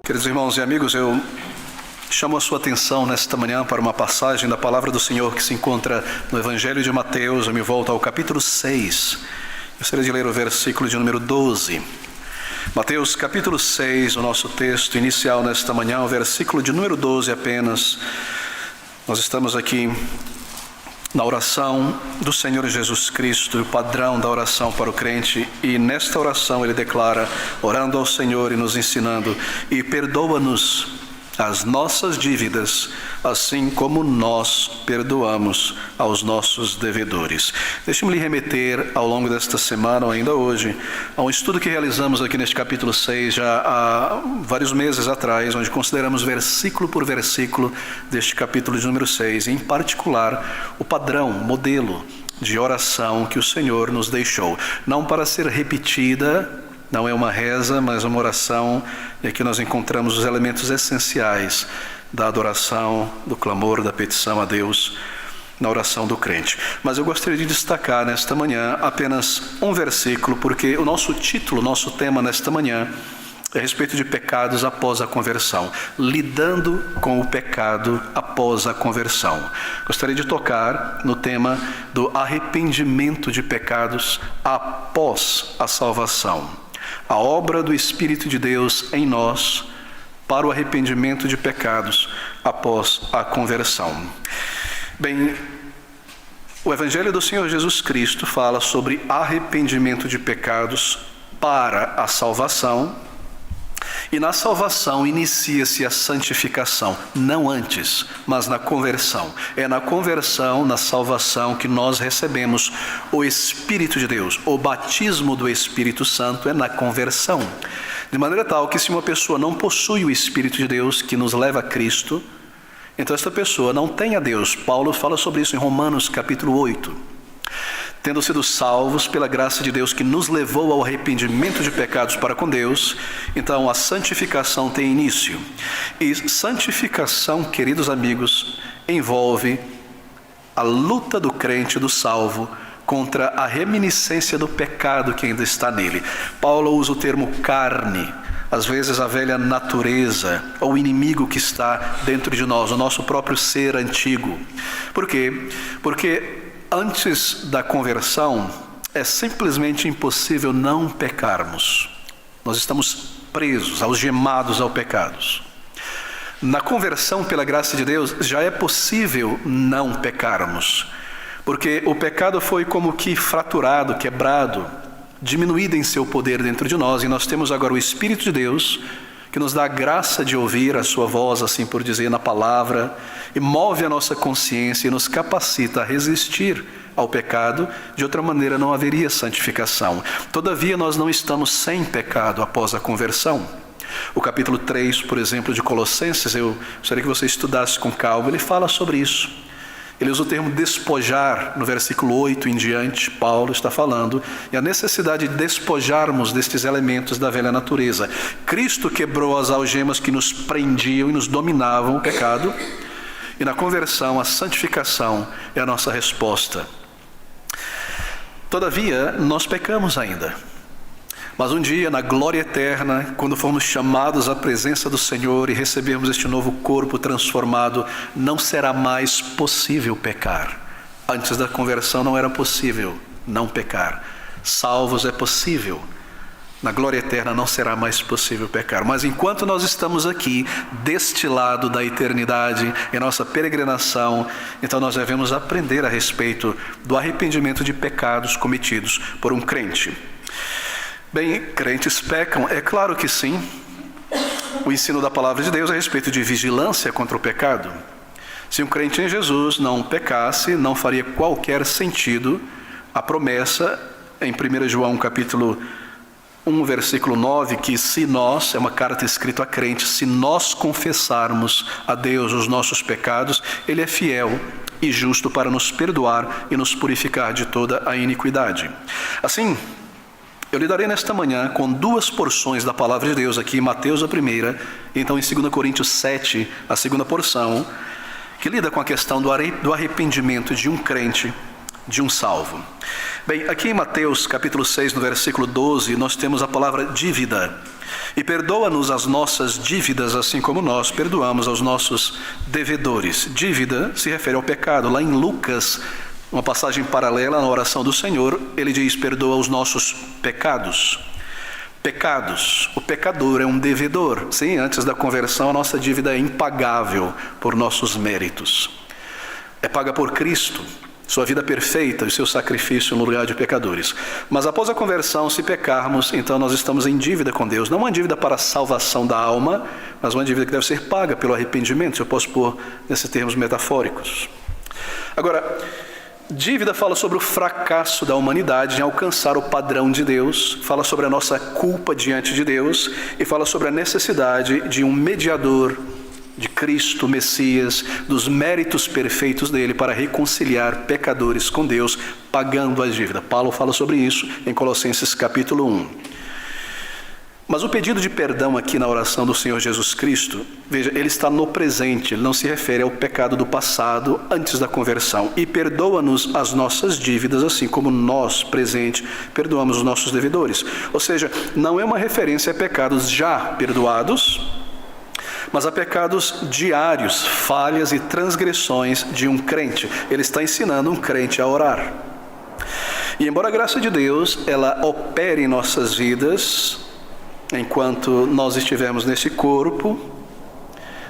Queridos irmãos e amigos, eu chamo a sua atenção nesta manhã para uma passagem da palavra do Senhor que se encontra no Evangelho de Mateus. Eu me volto ao capítulo 6. Gostaria de ler o versículo de número 12. Mateus capítulo 6, o nosso texto inicial nesta manhã, o versículo de número 12 apenas. Nós estamos aqui na oração do Senhor Jesus Cristo, o padrão da oração para o crente, e nesta oração ele declara, orando ao Senhor e nos ensinando: e perdoa-nos as nossas dívidas, assim como nós perdoamos aos nossos devedores. Deixe-me lhe remeter ao longo desta semana, ou ainda hoje, a um estudo que realizamos aqui neste capítulo 6, já há vários meses atrás, onde consideramos versículo por versículo deste capítulo de número 6, e em particular o padrão, modelo de oração que o Senhor nos deixou, não para ser repetida. Não é uma reza, mas uma oração, e aqui nós encontramos os elementos essenciais da adoração, do clamor, da petição a Deus, na oração do crente. Mas eu gostaria de destacar nesta manhã apenas um versículo, porque o nosso título, o nosso tema nesta manhã é a respeito de pecados após a conversão, lidando com o pecado após a conversão. Gostaria de tocar no tema do arrependimento de pecados após a salvação. A obra do Espírito de Deus em nós para o arrependimento de pecados após a conversão. Bem, o Evangelho do Senhor Jesus Cristo fala sobre arrependimento de pecados para a salvação, e na salvação inicia-se a santificação, não antes, mas na conversão. É na conversão, na salvação, que nós recebemos o Espírito de Deus. O batismo do Espírito Santo é na conversão. De maneira tal que se uma pessoa não possui o Espírito de Deus que nos leva a Cristo, então esta pessoa não tem a Deus. Paulo fala sobre isso em Romanos capítulo 8. Tendo sido salvos pela graça de Deus que nos levou ao arrependimento de pecados para com Deus, então a santificação tem início. E santificação, queridos amigos, envolve a luta do crente, do salvo, contra a reminiscência do pecado que ainda está nele. Paulo usa o termo carne, às vezes a velha natureza, ou o inimigo que está dentro de nós, o nosso próprio ser antigo. Por quê? Porque antes da conversão, é simplesmente impossível não pecarmos. Nós estamos presos, algemados ao pecado. Na conversão, pela graça de Deus, já é possível não pecarmos, porque o pecado foi como que fraturado, quebrado, diminuído em seu poder dentro de nós, e nós temos agora o Espírito de Deus, que nos dá a graça de ouvir a sua voz, assim por dizer, na palavra, e move a nossa consciência e nos capacita a resistir ao pecado. De outra maneira não haveria santificação. Todavia nós não estamos sem pecado após a conversão. O capítulo 3, por exemplo, de Colossenses, eu gostaria que você estudasse com calma, ele fala sobre isso. Ele usa o termo despojar, no versículo 8 em diante, Paulo está falando, e a necessidade de despojarmos destes elementos da velha natureza. Cristo quebrou as algemas que nos prendiam e nos dominavam o pecado, e na conversão, a santificação é a nossa resposta. Todavia, nós pecamos ainda. Mas um dia, na glória eterna, quando formos chamados à presença do Senhor e recebermos este novo corpo transformado, não será mais possível pecar. Antes da conversão não era possível não pecar. Salvos é possível. Na glória eterna não será mais possível pecar. Mas enquanto nós estamos aqui, deste lado da eternidade, em nossa peregrinação, então nós devemos aprender a respeito do arrependimento de pecados cometidos por um crente. Bem, crentes pecam? É claro que sim. O ensino da palavra de Deus é a respeito de vigilância contra o pecado. Se um crente em Jesus não pecasse, não faria qualquer sentido a promessa em 1 João capítulo 1, versículo 9, que se nós, é uma carta escrita a crentes, se nós confessarmos a Deus os nossos pecados, Ele é fiel e justo para nos perdoar e nos purificar de toda a iniquidade. Assim, eu lidarei nesta manhã com duas porções da palavra de Deus aqui, Mateus a primeira, e então em 2 Coríntios 7, a segunda porção, que lida com a questão do arrependimento de um crente, de um salvo. Bem, aqui em Mateus capítulo 6, no versículo 12, nós temos a palavra dívida. E perdoa-nos as nossas dívidas, assim como nós perdoamos aos nossos devedores. Dívida se refere ao pecado. Lá em Lucas, uma passagem paralela na oração do Senhor, ele diz: perdoa os nossos pecados. Pecados. O pecador é um devedor. Sim, antes da conversão, a nossa dívida é impagável por nossos méritos. É paga por Cristo, sua vida perfeita e seu sacrifício no lugar de pecadores. Mas após a conversão, se pecarmos, então nós estamos em dívida com Deus. Não uma dívida para a salvação da alma, mas uma dívida que deve ser paga pelo arrependimento, se eu posso pôr nesses termos metafóricos. Agora, dívida fala sobre o fracasso da humanidade em alcançar o padrão de Deus, fala sobre a nossa culpa diante de Deus e fala sobre a necessidade de um mediador, de Cristo, Messias, dos méritos perfeitos dele para reconciliar pecadores com Deus, pagando a dívida. Paulo fala sobre isso em Colossenses capítulo 1. Mas o pedido de perdão aqui na oração do Senhor Jesus Cristo, veja, ele está no presente, ele não se refere ao pecado do passado antes da conversão. E perdoa-nos as nossas dívidas, assim como nós, presente, perdoamos os nossos devedores. Ou seja, não é uma referência a pecados já perdoados, mas há pecados diários, falhas e transgressões de um crente. Ele está ensinando um crente a orar. E embora a graça de Deus, ela opere em nossas vidas, enquanto nós estivermos nesse corpo,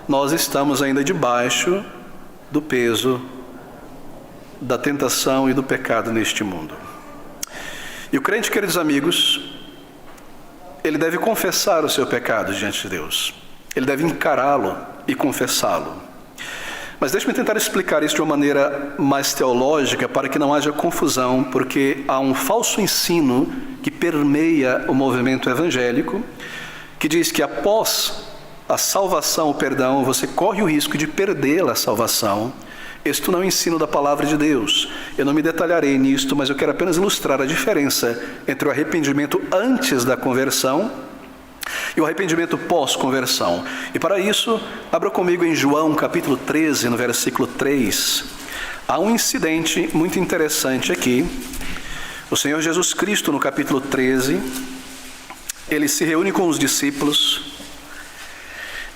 nós estamos ainda debaixo do peso da tentação e do pecado neste mundo. E o crente, queridos amigos, ele deve confessar o seu pecado diante de Deus. Ele deve encará-lo e confessá-lo. Mas deixe-me tentar explicar isso de uma maneira mais teológica para que não haja confusão, porque há um falso ensino que permeia o movimento evangélico, que diz que após a salvação, o perdão, você corre o risco de perder a salvação. Este não é o ensino da palavra de Deus. Eu não me detalharei nisto, mas eu quero apenas ilustrar a diferença entre o arrependimento antes da conversão e o arrependimento pós-conversão. E para isso, abra comigo em João capítulo 13, no versículo 3. Há um incidente muito interessante aqui. O Senhor Jesus Cristo, no capítulo 13, ele se reúne com os discípulos.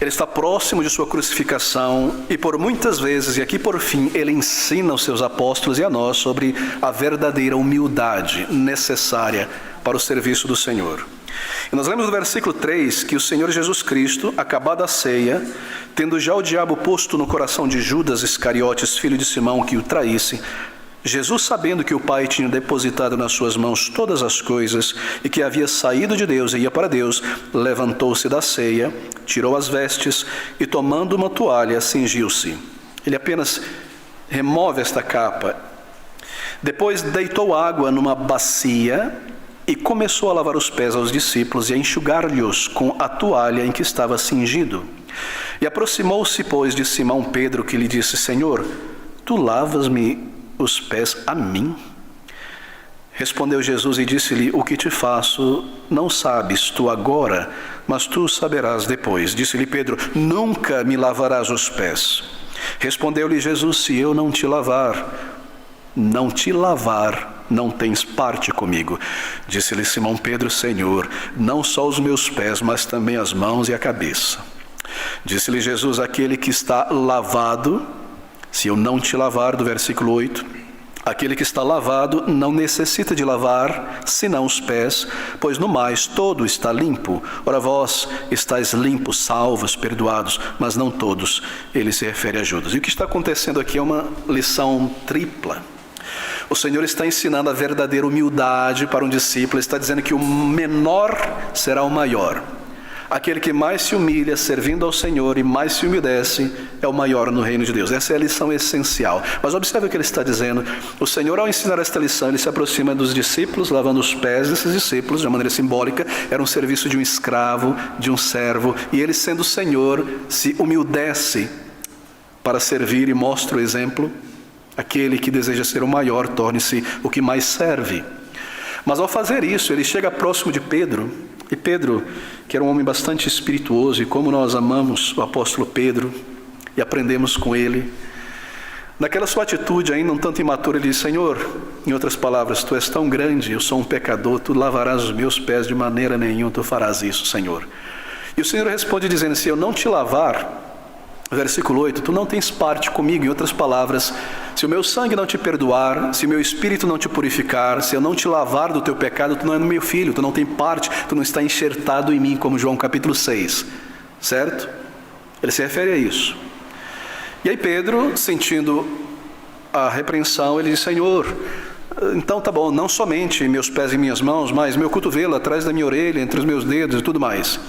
Ele está próximo de sua crucificação e por muitas vezes, e aqui por fim, ele ensina aos seus apóstolos e a nós sobre a verdadeira humildade necessária para o serviço do Senhor. E nós lemos no versículo 3 que o Senhor Jesus Cristo, acabada a ceia, tendo já o diabo posto no coração de Judas Iscariotes, filho de Simão, que o traísse, Jesus, sabendo que o Pai tinha depositado nas suas mãos todas as coisas e que havia saído de Deus e ia para Deus, levantou-se da ceia, tirou as vestes e, tomando uma toalha, cingiu-se. Ele apenas remove esta capa. Depois deitou água numa bacia e começou a lavar os pés aos discípulos e a enxugar-lhes com a toalha em que estava cingido. E aproximou-se, pois, de Simão Pedro, que lhe disse: Senhor, tu lavas-me os pés a mim? Respondeu Jesus e disse-lhe: o que te faço não sabes tu agora, mas tu saberás depois. Disse-lhe Pedro: nunca me lavarás os pés. Respondeu-lhe Jesus: se eu não te lavar, não tens parte comigo. Disse-lhe Simão Pedro: Senhor, não só os meus pés, mas também as mãos e a cabeça. Disse-lhe Jesus: aquele que está lavado, se eu não te lavar, do versículo 8, aquele que está lavado não necessita de lavar, senão os pés, pois no mais todo está limpo. Ora vós estáis limpos, salvos, perdoados, mas não todos. Ele se refere a Judas. E o que está acontecendo aqui é uma lição tripla. O Senhor está ensinando a verdadeira humildade para um discípulo. Ele está dizendo que o menor será o maior. Aquele que mais se humilha servindo ao Senhor e mais se humilhece é o maior no reino de Deus. Essa é a lição essencial. Mas observe o que ele está dizendo. O Senhor, ao ensinar esta lição, ele se aproxima dos discípulos, lavando os pés desses discípulos, de uma maneira simbólica. Era um serviço de um escravo, de um servo. E ele, sendo o Senhor, se humildece para servir e mostra o exemplo. Aquele que deseja ser o maior, torne-se o que mais serve. Mas ao fazer isso, ele chega próximo de Pedro. E Pedro, que era um homem bastante espirituoso, e como nós amamos o apóstolo Pedro e aprendemos com ele, Naquela sua atitude ainda um tanto imatura, ele diz: Senhor, em outras palavras, tu és tão grande, eu sou um pecador, tu lavarás os meus pés, de maneira nenhuma tu farás isso, Senhor. E o Senhor responde dizendo: se eu não te lavar, versículo 8, tu não tens parte comigo. Em outras palavras, se o meu sangue não te perdoar, se o meu espírito não te purificar, se eu não te lavar do teu pecado, tu não é meu filho, tu não tem parte, tu não está enxertado em mim, como João capítulo 6, certo? Ele se refere a isso. E aí Pedro, sentindo a repreensão, ele diz: Senhor, então tá bom, não somente meus pés e minhas mãos, mas meu cotovelo atrás da minha orelha, entre os meus dedos e tudo mais.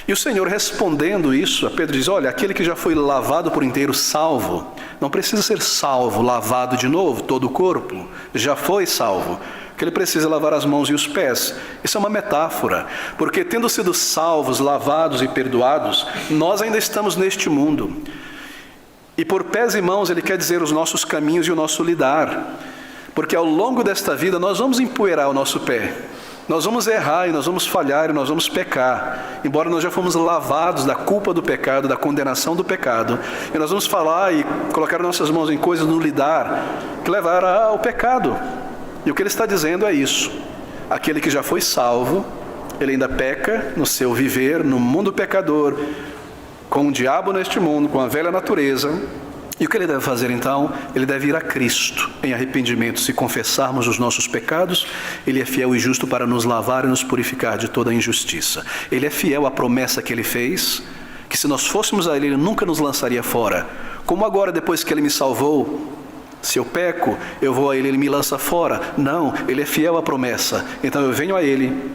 E o Senhor, respondendo isso, a Pedro diz: olha, aquele que já foi lavado por inteiro, salvo, não precisa ser salvo, lavado de novo, todo o corpo, já foi salvo, que ele precisa lavar as mãos e os pés. Isso é uma metáfora, porque tendo sido salvos, lavados e perdoados, nós ainda estamos neste mundo. E por pés e mãos ele quer dizer os nossos caminhos e o nosso lidar, porque ao longo desta vida nós vamos empoeirar o nosso pé, nós vamos errar e nós vamos falhar e nós vamos pecar, embora nós já fomos lavados da culpa do pecado, da condenação do pecado, e nós vamos falar e colocar nossas mãos em coisas no lidar que levará ao pecado. E o que ele está dizendo é isso: aquele que já foi salvo, ele ainda peca no seu viver, no mundo pecador, com o diabo neste mundo, com a velha natureza. E o que ele deve fazer então? Ele deve ir a Cristo em arrependimento. Se confessarmos os nossos pecados, ele é fiel e justo para nos lavar e nos purificar de toda a injustiça. Ele é fiel à promessa que ele fez, que se nós fôssemos a ele nunca nos lançaria fora. Como agora, depois que ele me salvou, se eu peco, eu vou a ele me lança fora. Não, ele é fiel à promessa. Então eu venho a ele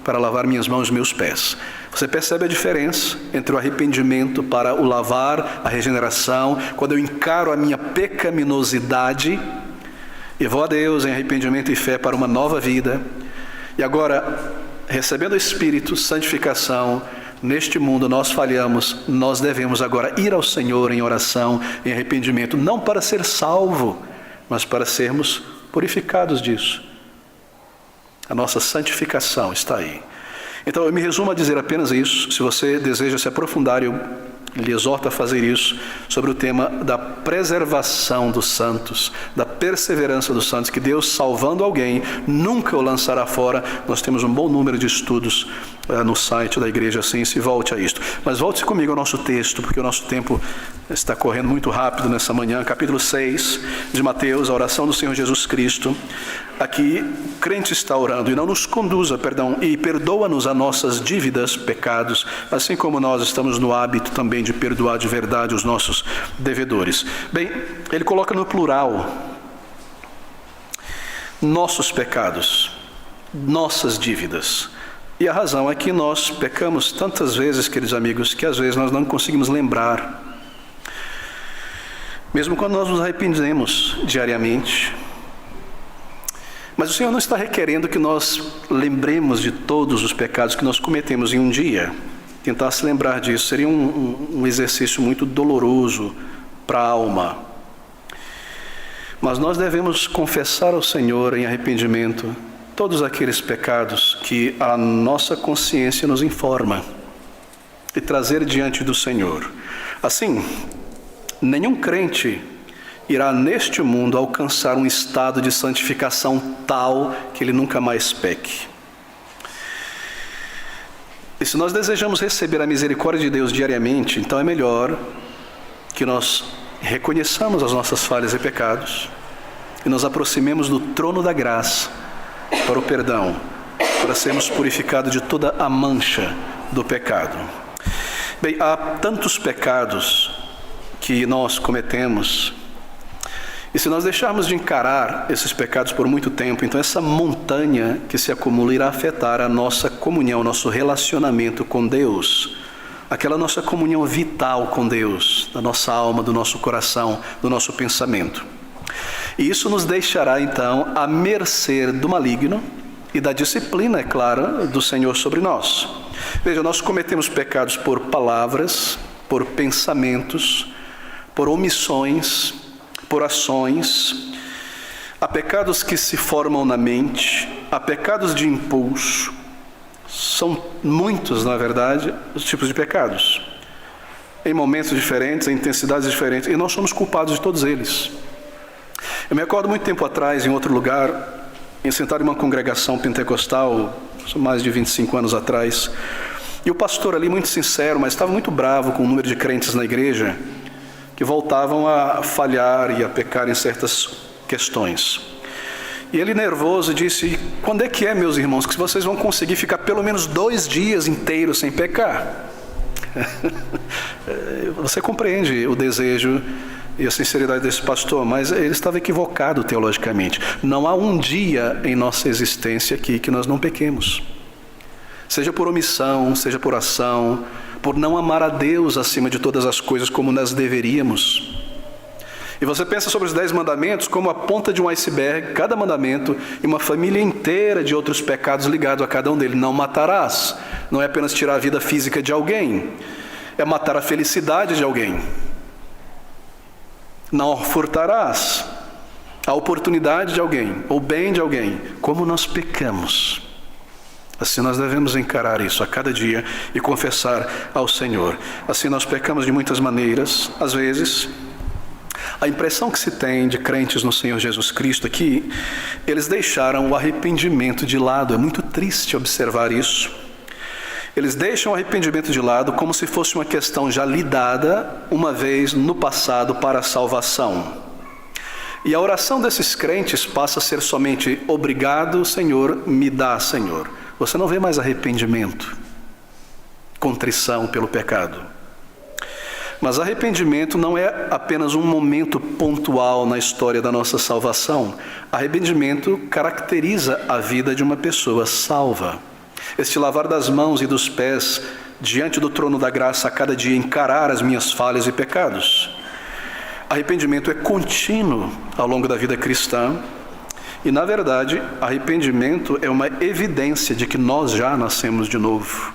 para lavar minhas mãos e meus pés. Você percebe a diferença entre o arrependimento para o lavar, a regeneração, quando eu encaro a minha pecaminosidade e vou a Deus em arrependimento e fé para uma nova vida. E agora, recebendo o Espírito, santificação, neste mundo nós falhamos, nós devemos agora ir ao Senhor em oração, em arrependimento, não para ser salvo, mas para sermos purificados disso. A nossa santificação está aí. Então eu me resumo a dizer apenas isso. Se você deseja se aprofundar, eu lhe exorto a fazer isso, sobre o tema da preservação dos santos, da perseverança dos santos, que Deus, salvando alguém, nunca o lançará fora. Nós temos um bom número de estudos no site da igreja, assim, se volte a isto. Mas volte-se comigo ao nosso texto, porque o nosso tempo está correndo muito rápido nessa manhã. Capítulo 6 de Mateus, a oração do Senhor Jesus Cristo. Aqui, o crente está orando: e não nos conduza, e perdoa-nos as nossas dívidas, pecados, assim como nós estamos no hábito também de perdoar de verdade os nossos devedores. Bem, ele coloca no plural: nossos pecados, nossas dívidas. E a razão é que nós pecamos tantas vezes, queridos amigos, que às vezes nós não conseguimos lembrar. Mesmo quando nós nos arrependemos diariamente. Mas o Senhor não está requerendo que nós lembremos de todos os pecados que nós cometemos em um dia. Tentar se lembrar disso seria um exercício muito doloroso para a alma. Mas nós devemos confessar ao Senhor em arrependimento todos aqueles pecados que a nossa consciência nos informa e trazer diante do Senhor. Assim, nenhum crente irá neste mundo alcançar um estado de santificação tal que ele nunca mais peque. E se nós desejamos receber a misericórdia de Deus diariamente, então é melhor que nós reconheçamos as nossas falhas e pecados e nos aproximemos do trono da graça para o perdão, para sermos purificados de toda a mancha do pecado. Bem, há tantos pecados que nós cometemos, e se nós deixarmos de encarar esses pecados por muito tempo, então essa montanha que se acumula irá afetar a nossa comunhão, nosso relacionamento com Deus, aquela nossa comunhão vital com Deus, da nossa alma, do nosso coração, do nosso pensamento. E isso nos deixará então à mercê do maligno e da disciplina, é claro, do Senhor sobre nós. Veja, nós cometemos pecados por palavras, por pensamentos, por omissões, por ações. Há pecados que se formam na mente, há pecados de impulso. São muitos, na verdade, os tipos de pecados. em momentos diferentes, em intensidades diferentes, e nós somos culpados de todos eles. Eu me recordo muito tempo atrás, em outro lugar, sentado em uma congregação pentecostal, mais de 25 anos atrás, e o pastor ali, muito sincero, mas estava muito bravo com o número de crentes na igreja, que voltavam a falhar e a pecar em certas questões. E ele, nervoso, disse: quando é que meus irmãos, que vocês vão conseguir ficar pelo menos 2 dias inteiros sem pecar? Você compreende o desejo e a sinceridade desse pastor, mas ele estava equivocado teologicamente. Não há um dia em nossa existência aqui que nós não pequemos. Seja por omissão, seja por ação, por não amar a Deus acima de todas as coisas como nós deveríamos. E você pensa sobre os 10 mandamentos como a ponta de um iceberg, cada mandamento, e uma família inteira de outros pecados ligados a cada um deles. Não matarás. Não é apenas tirar a vida física de alguém, é matar a felicidade de alguém. Não furtarás a oportunidade de alguém, o bem de alguém. Como nós pecamos. Assim nós devemos encarar isso a cada dia e confessar ao Senhor. Assim nós pecamos de muitas maneiras. Às vezes, a impressão que se tem de crentes no Senhor Jesus Cristo é que eles deixaram o arrependimento de lado. É muito triste observar isso. Eles deixam o arrependimento de lado como se fosse uma questão já lidada uma vez no passado para a salvação. E a oração desses crentes passa a ser somente: obrigado, Senhor, me dá, Senhor. Você não vê mais arrependimento, contrição pelo pecado. Mas arrependimento não é apenas um momento pontual na história da nossa salvação. Arrependimento caracteriza a vida de uma pessoa salva. Este lavar das mãos e dos pés diante do trono da graça a cada dia, encarar as minhas falhas e pecados. Arrependimento é contínuo ao longo da vida cristã. E, na verdade, arrependimento é uma evidência de que nós já nascemos de novo.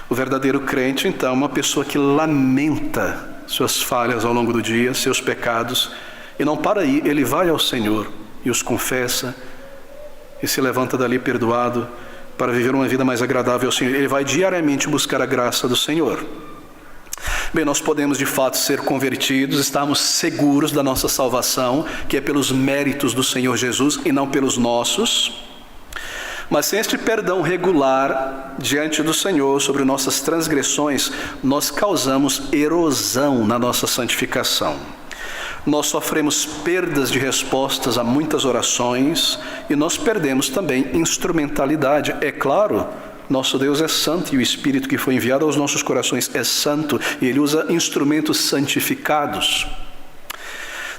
O verdadeiro crente, então, é uma pessoa que lamenta suas falhas ao longo do dia, seus pecados, e não para aí, ele vai ao Senhor e os confessa, e se levanta dali perdoado para viver uma vida mais agradável ao Senhor. Ele vai diariamente buscar a graça do Senhor. Bem, nós podemos de fato ser convertidos, estarmos seguros da nossa salvação, que é pelos méritos do Senhor Jesus e não pelos nossos. Mas sem este perdão regular diante do Senhor sobre nossas transgressões, nós causamos erosão na nossa santificação. Nós sofremos perdas de respostas a muitas orações e nós perdemos também instrumentalidade. É claro, nosso Deus é santo e o Espírito que foi enviado aos nossos corações é santo e Ele usa instrumentos santificados.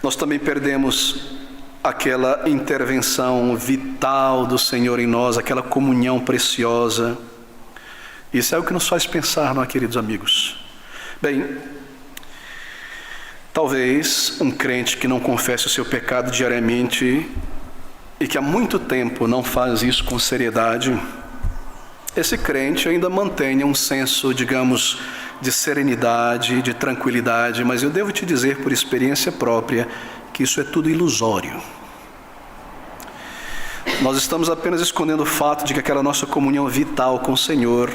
Nós também perdemos aquela intervenção vital do Senhor em nós, aquela comunhão preciosa. Isso é o que nos faz pensar, não é, queridos amigos? Bem, talvez um crente que não confesse o seu pecado diariamente e que há muito tempo não faz isso com seriedade, esse crente ainda mantenha um senso, digamos, de serenidade, de tranquilidade, mas eu devo te dizer por experiência própria que isso é tudo ilusório. Nós estamos apenas escondendo o fato de que aquela nossa comunhão vital com o Senhor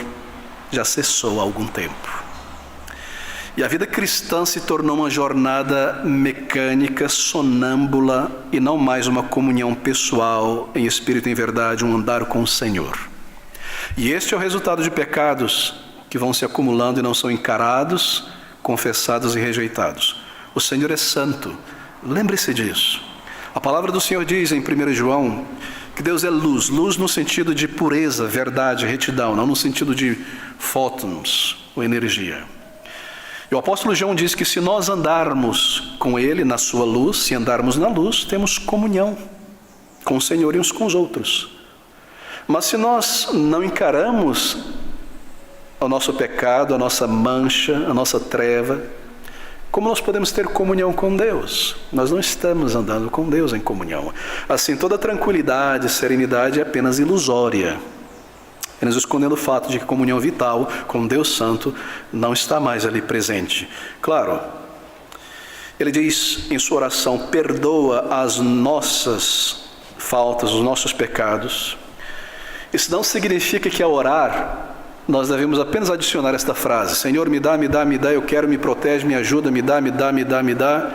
já cessou há algum tempo. E a vida cristã se tornou uma jornada mecânica, sonâmbula e não mais uma comunhão pessoal em espírito e em verdade, um andar com o Senhor. E este é o resultado de pecados que vão se acumulando e não são encarados, confessados e rejeitados. O Senhor é santo, lembre-se disso. A palavra do Senhor diz em 1 João que Deus é luz, luz no sentido de pureza, verdade, retidão, não no sentido de fótons ou energia. E o apóstolo João diz que se nós andarmos com Ele na sua luz, se andarmos na luz, temos comunhão com o Senhor e uns com os outros. Mas se nós não encaramos o nosso pecado, a nossa mancha, a nossa treva, como nós podemos ter comunhão com Deus? Nós não estamos andando com Deus em comunhão. Assim, toda tranquilidade, serenidade é apenas ilusória. Apenas escondendo o fato de que a comunhão vital com Deus Santo não está mais ali presente. Claro, ele diz em sua oração: perdoa as nossas faltas, os nossos pecados. Isso não significa que ao orar nós devemos apenas adicionar esta frase: Senhor, me dá, eu quero, me protege, me ajuda, me dá,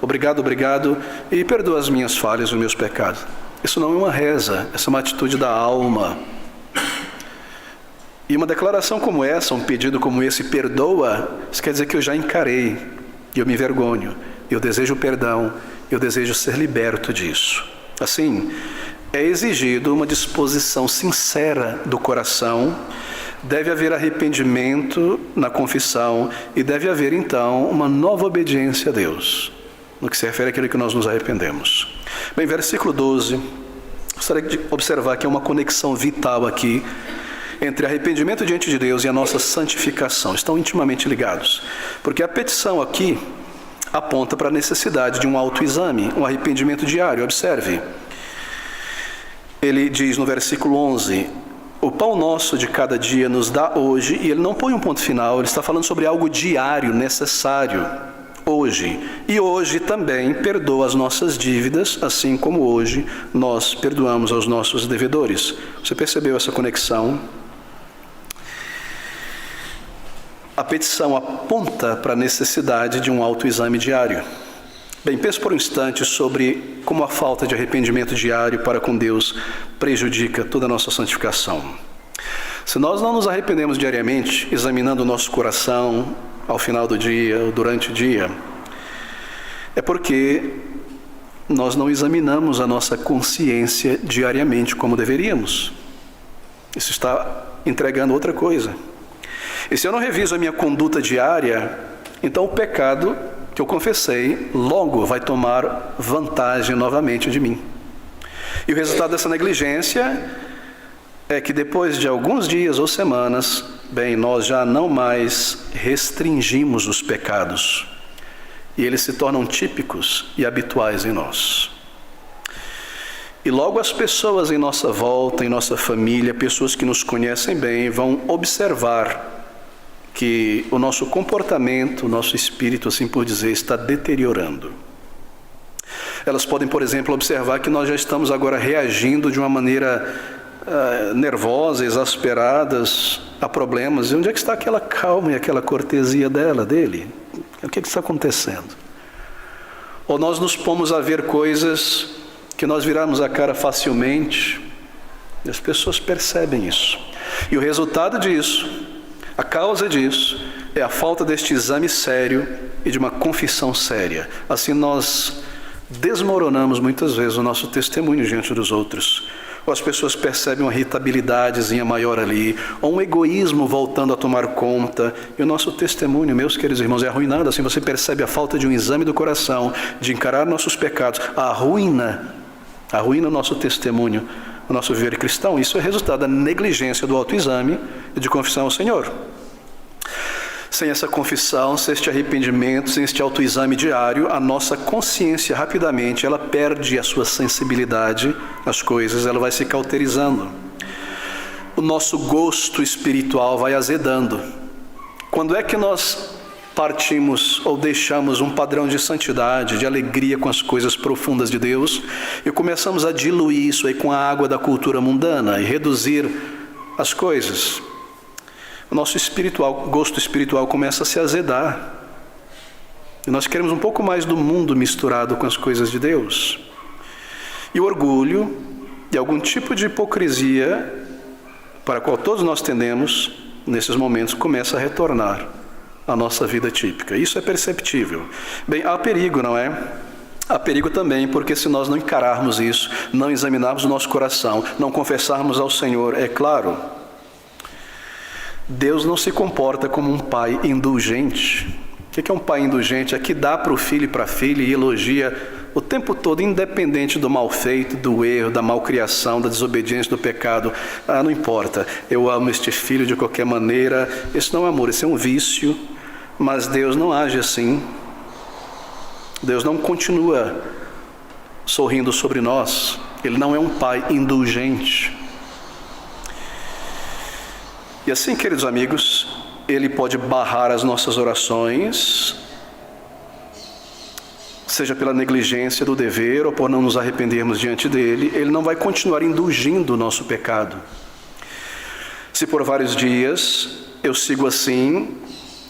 obrigado, e perdoa as minhas falhas e os meus pecados. Isso não é uma reza, essa é uma atitude da alma. E uma declaração como essa, um pedido como esse, perdoa, isso quer dizer que eu já encarei, e eu me envergonho, eu desejo perdão, eu desejo ser liberto disso. Assim, é exigido uma disposição sincera do coração, deve haver arrependimento na confissão e deve haver, então, uma nova obediência a Deus, no que se refere àquilo que nós nos arrependemos. Bem, versículo 12, gostaria de observar que há uma conexão vital aqui entre arrependimento diante de Deus e a nossa santificação. Estão intimamente ligados, porque a petição aqui aponta para a necessidade de um autoexame, um arrependimento diário. Observe, ele diz no versículo 11, o pão nosso de cada dia nos dá hoje, e ele não põe um ponto final, ele está falando sobre algo diário, necessário, hoje. E hoje também perdoa as nossas dívidas, assim como hoje nós perdoamos aos nossos devedores. Você percebeu essa conexão? A petição aponta para a necessidade de um autoexame diário. Bem, pense por um instante sobre como a falta de arrependimento diário para com Deus prejudica toda a nossa santificação. Se nós não nos arrependemos diariamente, examinando o nosso coração ao final do dia, ou durante o dia, é porque nós não examinamos a nossa consciência diariamente como deveríamos. Isso está entregando outra coisa. E se eu não reviso a minha conduta diária, então o pecado que eu confessei logo vai tomar vantagem novamente de mim. E o resultado dessa negligência é que depois de alguns dias ou semanas, bem, nós já não mais restringimos os pecados. E eles se tornam típicos e habituais em nós. E logo as pessoas em nossa volta, em nossa família, pessoas que nos conhecem bem, vão observar que o nosso comportamento, o nosso espírito, assim por dizer, está deteriorando. Elas podem, por exemplo, observar que nós já estamos agora reagindo de uma maneira nervosa, exasperadas a problemas. E onde é que está aquela calma e aquela cortesia dele? O que está acontecendo? Ou nós nos pomos a ver coisas que nós viramos a cara facilmente, e as pessoas percebem isso. E o resultado disso, a causa disso, é a falta deste exame sério e de uma confissão séria. Assim nós desmoronamos muitas vezes o nosso testemunho diante dos outros. Ou as pessoas percebem uma irritabilidadezinha maior ali, ou um egoísmo voltando a tomar conta, e o nosso testemunho, meus queridos irmãos, é arruinado. Assim você percebe a falta de um exame do coração, de encarar nossos pecados, arruina o nosso testemunho, o nosso viver cristão. Isso é resultado da negligência do autoexame e de confissão ao Senhor. Sem essa confissão, sem este arrependimento, sem este autoexame diário, a nossa consciência rapidamente, ela perde a sua sensibilidade às coisas, ela vai se cauterizando. O nosso gosto espiritual vai azedando. Quando é que nós partimos ou deixamos um padrão de santidade, de alegria com as coisas profundas de Deus e começamos a diluir isso aí com a água da cultura mundana e reduzir as coisas? O nosso gosto espiritual começa a se azedar. E nós queremos um pouco mais do mundo misturado com as coisas de Deus. E o orgulho e algum tipo de hipocrisia, para a qual todos nós tendemos, nesses momentos, começa a retornar à nossa vida típica. Isso é perceptível. Bem, há perigo, não é? Há perigo também, porque se nós não encararmos isso, não examinarmos o nosso coração, não confessarmos ao Senhor, é claro, Deus não se comporta como um pai indulgente. O que é um pai indulgente? É que dá para o filho e para a filha e elogia o tempo todo, independente do mal feito, do erro, da malcriação, da desobediência, do pecado. Não importa, eu amo este filho de qualquer maneira. Isso não é amor, isso é um vício. Mas Deus não age assim. Deus não continua sorrindo sobre nós. Ele não é um pai indulgente. E assim, queridos amigos, Ele pode barrar as nossas orações, seja pela negligência do dever ou por não nos arrependermos diante dEle. Ele não vai continuar indulgindo o nosso pecado. Se por vários dias eu sigo assim,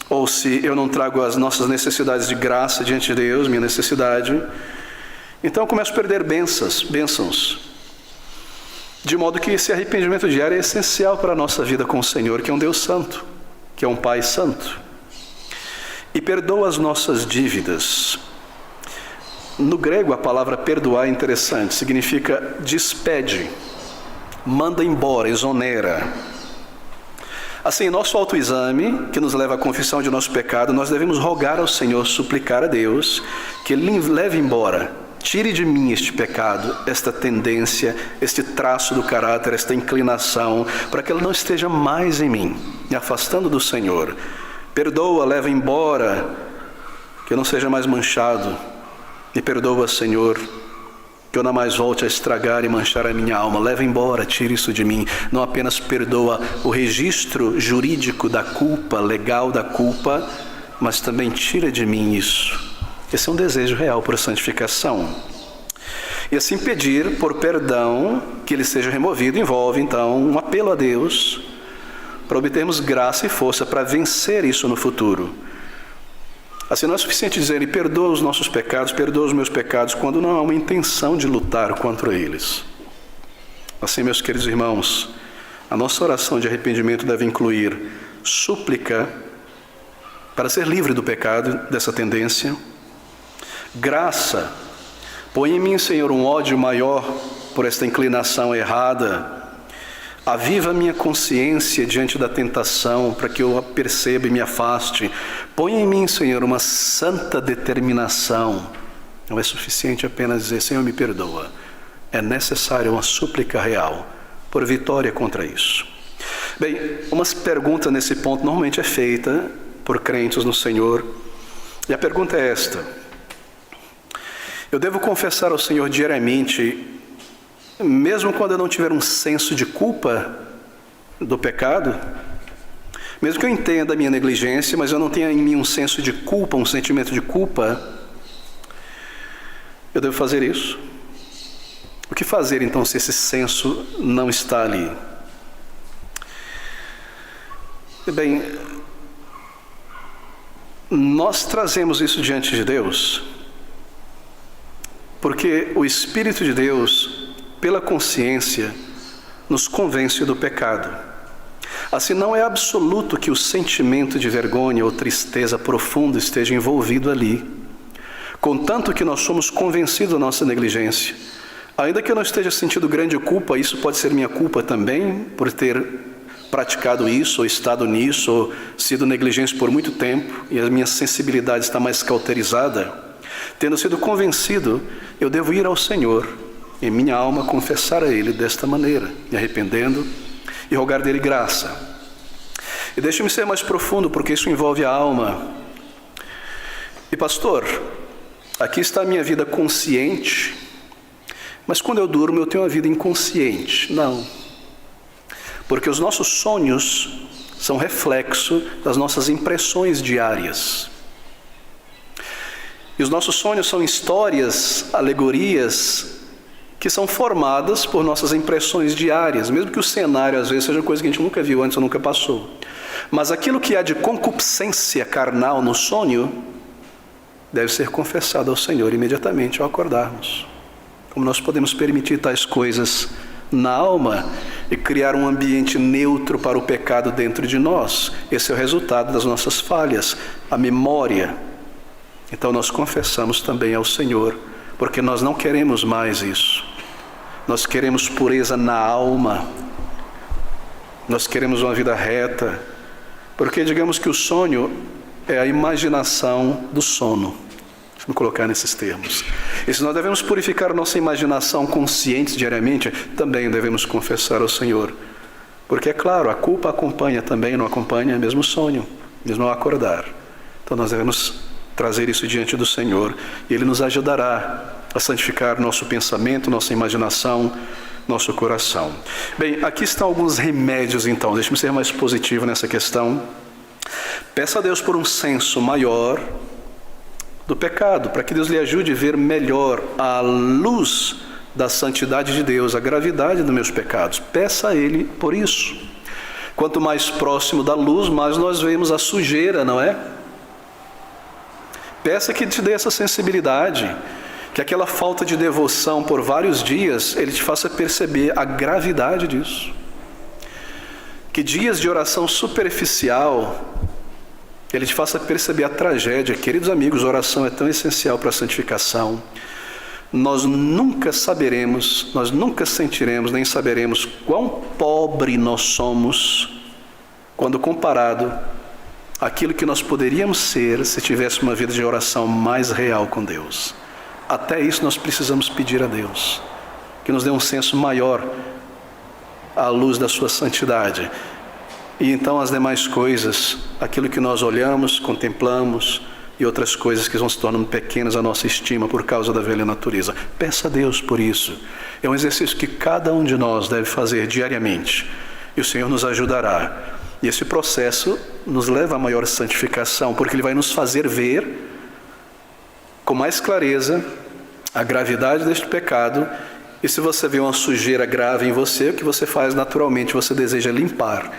ou se eu não trago as nossas necessidades de graça diante de Deus, minha necessidade, então eu começo a perder bênçãos. De modo que esse arrependimento diário é essencial para a nossa vida com o Senhor, que é um Deus santo, que é um Pai santo. E perdoa as nossas dívidas. No grego, a palavra perdoar é interessante, significa despede, manda embora, exonera. Assim, em nosso autoexame, que nos leva à confissão de nosso pecado, nós devemos rogar ao Senhor, suplicar a Deus, que Ele leve embora, tire de mim este pecado, esta tendência, este traço do caráter, esta inclinação, para que ela não esteja mais em mim, me afastando do Senhor. Perdoa, leva embora, que eu não seja mais manchado. Me perdoa, Senhor, que eu não mais volte a estragar e manchar a minha alma. Leva embora, tire isso de mim. Não apenas perdoa o registro jurídico da culpa, legal da culpa, mas também tira de mim isso. Esse é um desejo real por santificação. E assim pedir por perdão que ele seja removido envolve então um apelo a Deus para obtermos graça e força para vencer isso no futuro. Assim não é suficiente dizer, Ele perdoa os nossos pecados, perdoa os meus pecados, quando não há uma intenção de lutar contra eles. Assim, meus queridos irmãos, a nossa oração de arrependimento deve incluir súplica para ser livre do pecado, dessa tendência, graça, põe em mim, Senhor, um ódio maior por esta inclinação errada, aviva a minha consciência diante da tentação, para que eu a perceba e me afaste. Põe em mim, Senhor, uma santa determinação. Não é suficiente apenas dizer, Senhor, me perdoa. É necessário uma súplica real, por vitória contra isso. Bem, uma pergunta nesse ponto normalmente é feita por crentes no Senhor. E a pergunta é esta: eu devo confessar ao Senhor diariamente, mesmo quando eu não tiver um senso de culpa do pecado? Mesmo que eu entenda a minha negligência, mas eu não tenha em mim um senso de culpa, um sentimento de culpa, eu devo fazer isso? O que fazer então se esse senso não está ali? Bem, nós trazemos isso diante de Deus, porque o Espírito de Deus, pela consciência, nos convence do pecado. Assim, não é absoluto que o sentimento de vergonha ou tristeza profunda esteja envolvido ali. Contanto que nós somos convencidos da nossa negligência. Ainda que eu não esteja sentindo grande culpa, isso pode ser minha culpa também, por ter praticado isso, ou estado nisso, ou sido negligente por muito tempo, e a minha sensibilidade está mais cauterizada. Tendo sido convencido, eu devo ir ao Senhor, em minha alma, confessar a Ele desta maneira, me arrependendo e rogar dele graça. E deixe-me ser mais profundo, porque isso envolve a alma. E pastor, aqui está a minha vida consciente, mas quando eu durmo eu tenho uma vida inconsciente. Não, porque os nossos sonhos são reflexo das nossas impressões diárias. E os nossos sonhos são histórias, alegorias, que são formadas por nossas impressões diárias, mesmo que o cenário às vezes seja coisa que a gente nunca viu antes ou nunca passou. Mas aquilo que há de concupiscência carnal no sonho deve ser confessado ao Senhor imediatamente ao acordarmos. Como nós podemos permitir tais coisas na alma e criar um ambiente neutro para o pecado dentro de nós? Esse é o resultado das nossas falhas, a memória. Então nós confessamos também ao Senhor, porque nós não queremos mais isso. Nós queremos pureza na alma. Nós queremos uma vida reta. Porque digamos que o sonho é a imaginação do sono. Deixa eu colocar nesses termos. E se nós devemos purificar a nossa imaginação consciente diariamente, também devemos confessar ao Senhor. Porque é claro, a culpa acompanha também, não acompanha mesmo o sonho, mesmo ao acordar. Então nós devemos trazer isso diante do Senhor, e Ele nos ajudará a santificar nosso pensamento, nossa imaginação, nosso coração. Bem, aqui estão alguns remédios então, deixe-me ser mais positivo nessa questão. Peça a Deus por um senso maior do pecado, para que Deus lhe ajude a ver melhor a luz da santidade de Deus, a gravidade dos meus pecados. Peça a Ele por isso. Quanto mais próximo da luz, mais nós vemos a sujeira, não é? Peça que te dê essa sensibilidade, que aquela falta de devoção por vários dias, ele te faça perceber a gravidade disso. Que dias de oração superficial, ele te faça perceber a tragédia. Queridos amigos, a oração é tão essencial para a santificação. Nós nunca saberemos, nós nunca sentiremos, nem saberemos quão pobre nós somos quando comparado àquilo que nós poderíamos ser se tivéssemos uma vida de oração mais real com Deus. Até isso nós precisamos pedir a Deus, que nos dê um senso maior à luz da sua santidade. E então as demais coisas, aquilo que nós olhamos, contemplamos, e outras coisas que vão se tornando pequenas à nossa estima por causa da velha natureza. Peça a Deus por isso. É um exercício que cada um de nós deve fazer diariamente. E o Senhor nos ajudará. E esse processo nos leva a maior santificação, porque Ele vai nos fazer ver com mais clareza a gravidade deste pecado. E se você vê uma sujeira grave em você, o que você faz naturalmente? Você deseja limpar.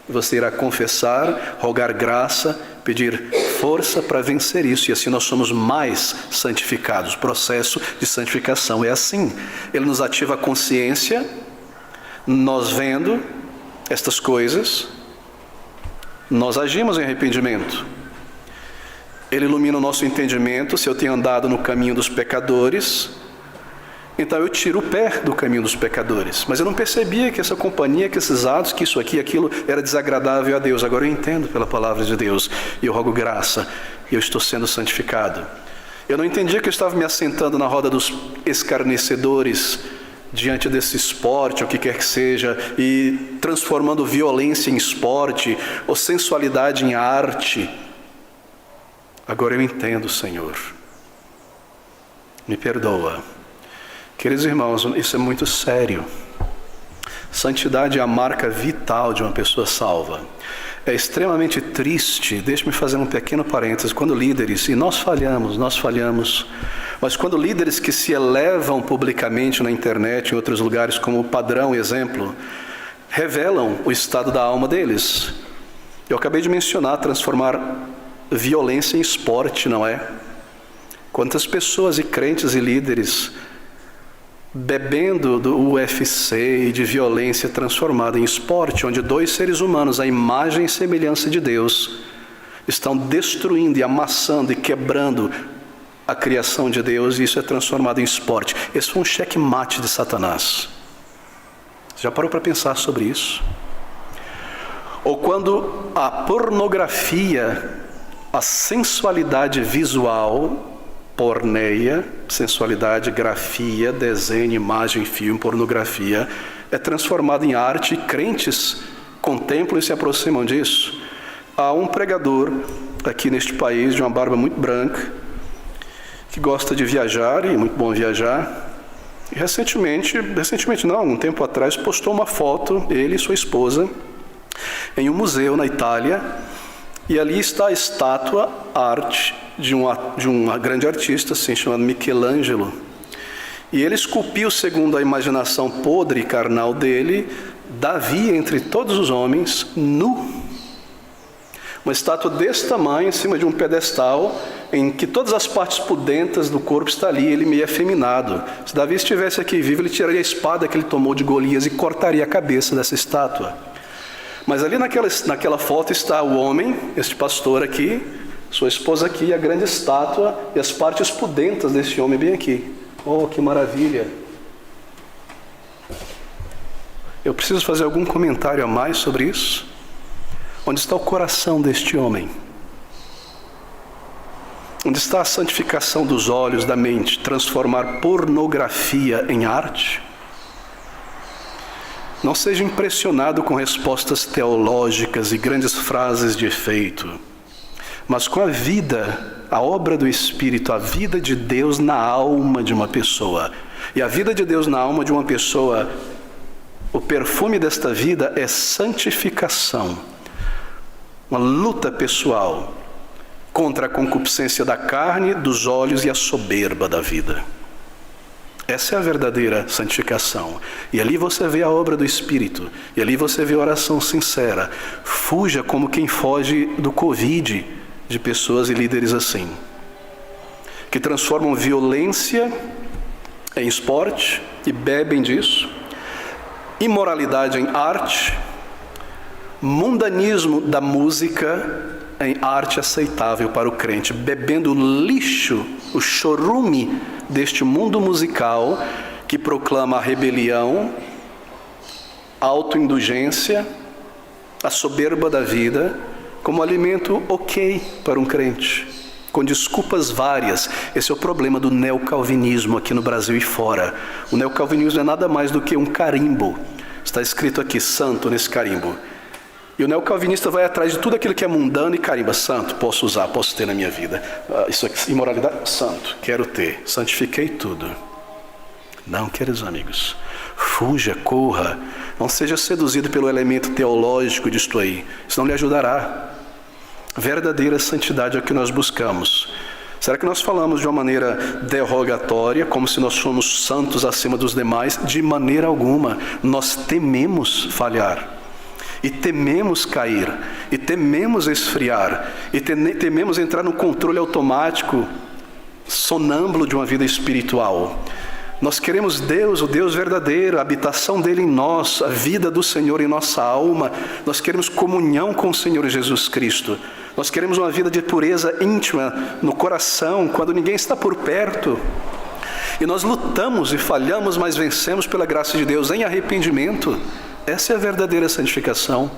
Você irá confessar, rogar graça, pedir força para vencer isso. E assim nós somos mais santificados. O processo de santificação é assim. Ele nos ativa a consciência, nós vendo estas coisas, nós agimos em arrependimento. Ele ilumina o nosso entendimento. Se eu tenho andado no caminho dos pecadores, então eu tiro o pé do caminho dos pecadores. Mas eu não percebia que essa companhia, que esses atos, que isso aqui, aquilo era desagradável a Deus. Agora eu entendo pela palavra de Deus e eu rogo graça e eu estou sendo santificado. Eu não entendia que eu estava me assentando na roda dos escarnecedores diante desse esporte, ou o que quer que seja, e transformando violência em esporte ou sensualidade em arte. Agora eu entendo, Senhor. Me perdoa. Queridos irmãos, isso é muito sério. Santidade é a marca vital de uma pessoa salva. É extremamente triste, deixe-me fazer um pequeno parênteses, quando líderes, e nós falhamos, mas quando líderes que se elevam publicamente na internet, em outros lugares, como padrão, exemplo, revelam o estado da alma deles. Eu acabei de mencionar, transformar violência em esporte, não é? Quantas pessoas e crentes e líderes bebendo do UFC e de violência transformada em esporte, onde dois seres humanos, à imagem e semelhança de Deus, estão destruindo e amassando e quebrando a criação de Deus, e isso é transformado em esporte. Esse foi um checkmate de Satanás. Já parou para pensar sobre isso? Ou quando a pornografia, a sensualidade visual, porneia, sensualidade, grafia, desenho, imagem, filme, pornografia, é transformada em arte e crentes contemplam e se aproximam disso. Há um pregador aqui neste país, de uma barba muito branca, que gosta de viajar, e é muito bom viajar, e recentemente não, um tempo atrás, postou uma foto, ele e sua esposa, em um museu na Itália, e ali está a estátua, arte, de um grande artista, assim, chamado Michelangelo. E ele esculpiu, segundo a imaginação podre e carnal dele, Davi entre todos os homens, nu. Uma estátua desse tamanho, em cima de um pedestal, em que todas as partes pudentas do corpo estão ali, ele meio afeminado. Se Davi estivesse aqui vivo, ele tiraria a espada que ele tomou de Golias e cortaria a cabeça dessa estátua. Mas ali naquela foto está o homem, este pastor aqui, sua esposa aqui, a grande estátua e as partes pudentas desse homem bem aqui. Oh, que maravilha! Eu preciso fazer algum comentário a mais sobre isso? Onde está o coração deste homem? Onde está a santificação dos olhos, da mente? Transformar pornografia em arte? Não seja impressionado com respostas teológicas e grandes frases de efeito, mas com a vida, a obra do Espírito, a vida de Deus na alma de uma pessoa. E a vida de Deus na alma de uma pessoa, o perfume desta vida é santificação. Uma luta pessoal contra a concupiscência da carne, dos olhos e a soberba da vida. Essa é a verdadeira santificação. E ali você vê a obra do Espírito. E ali você vê a oração sincera. Fuja como quem foge do Covid, de pessoas e líderes assim, que transformam violência em esporte e bebem disso, imoralidade em arte, mundanismo da música em arte aceitável para o crente, bebendo o lixo, o chorume deste mundo musical que proclama a rebelião, a autoindulgência, a soberba da vida como alimento ok para um crente, com desculpas várias. Esse é o problema do neocalvinismo aqui no Brasil e fora. O neocalvinismo é nada mais do que um carimbo. Está escrito aqui, santo, nesse carimbo. E o neocalvinista vai atrás de tudo aquilo que é mundano e carimba. Santo, posso usar, posso ter na minha vida. Isso aqui, imoralidade, santo, quero ter. Santifiquei tudo. Não, queridos amigos. Fuja, corra. Não seja seduzido pelo elemento teológico disto aí. Isso não lhe ajudará. Verdadeira santidade é o que nós buscamos. Será que nós falamos de uma maneira derrogatória, como se nós fôssemos santos acima dos demais? De maneira alguma. Nós tememos falhar. E tememos cair, e tememos esfriar, e tememos entrar no controle automático, sonâmbulo de uma vida espiritual. Nós queremos Deus, o Deus verdadeiro, a habitação dele em nós, a vida do Senhor em nossa alma. Nós queremos comunhão com o Senhor Jesus Cristo. Nós queremos uma vida de pureza íntima no coração, quando ninguém está por perto. E nós lutamos e falhamos, mas vencemos pela graça de Deus em arrependimento. Essa é a verdadeira santificação.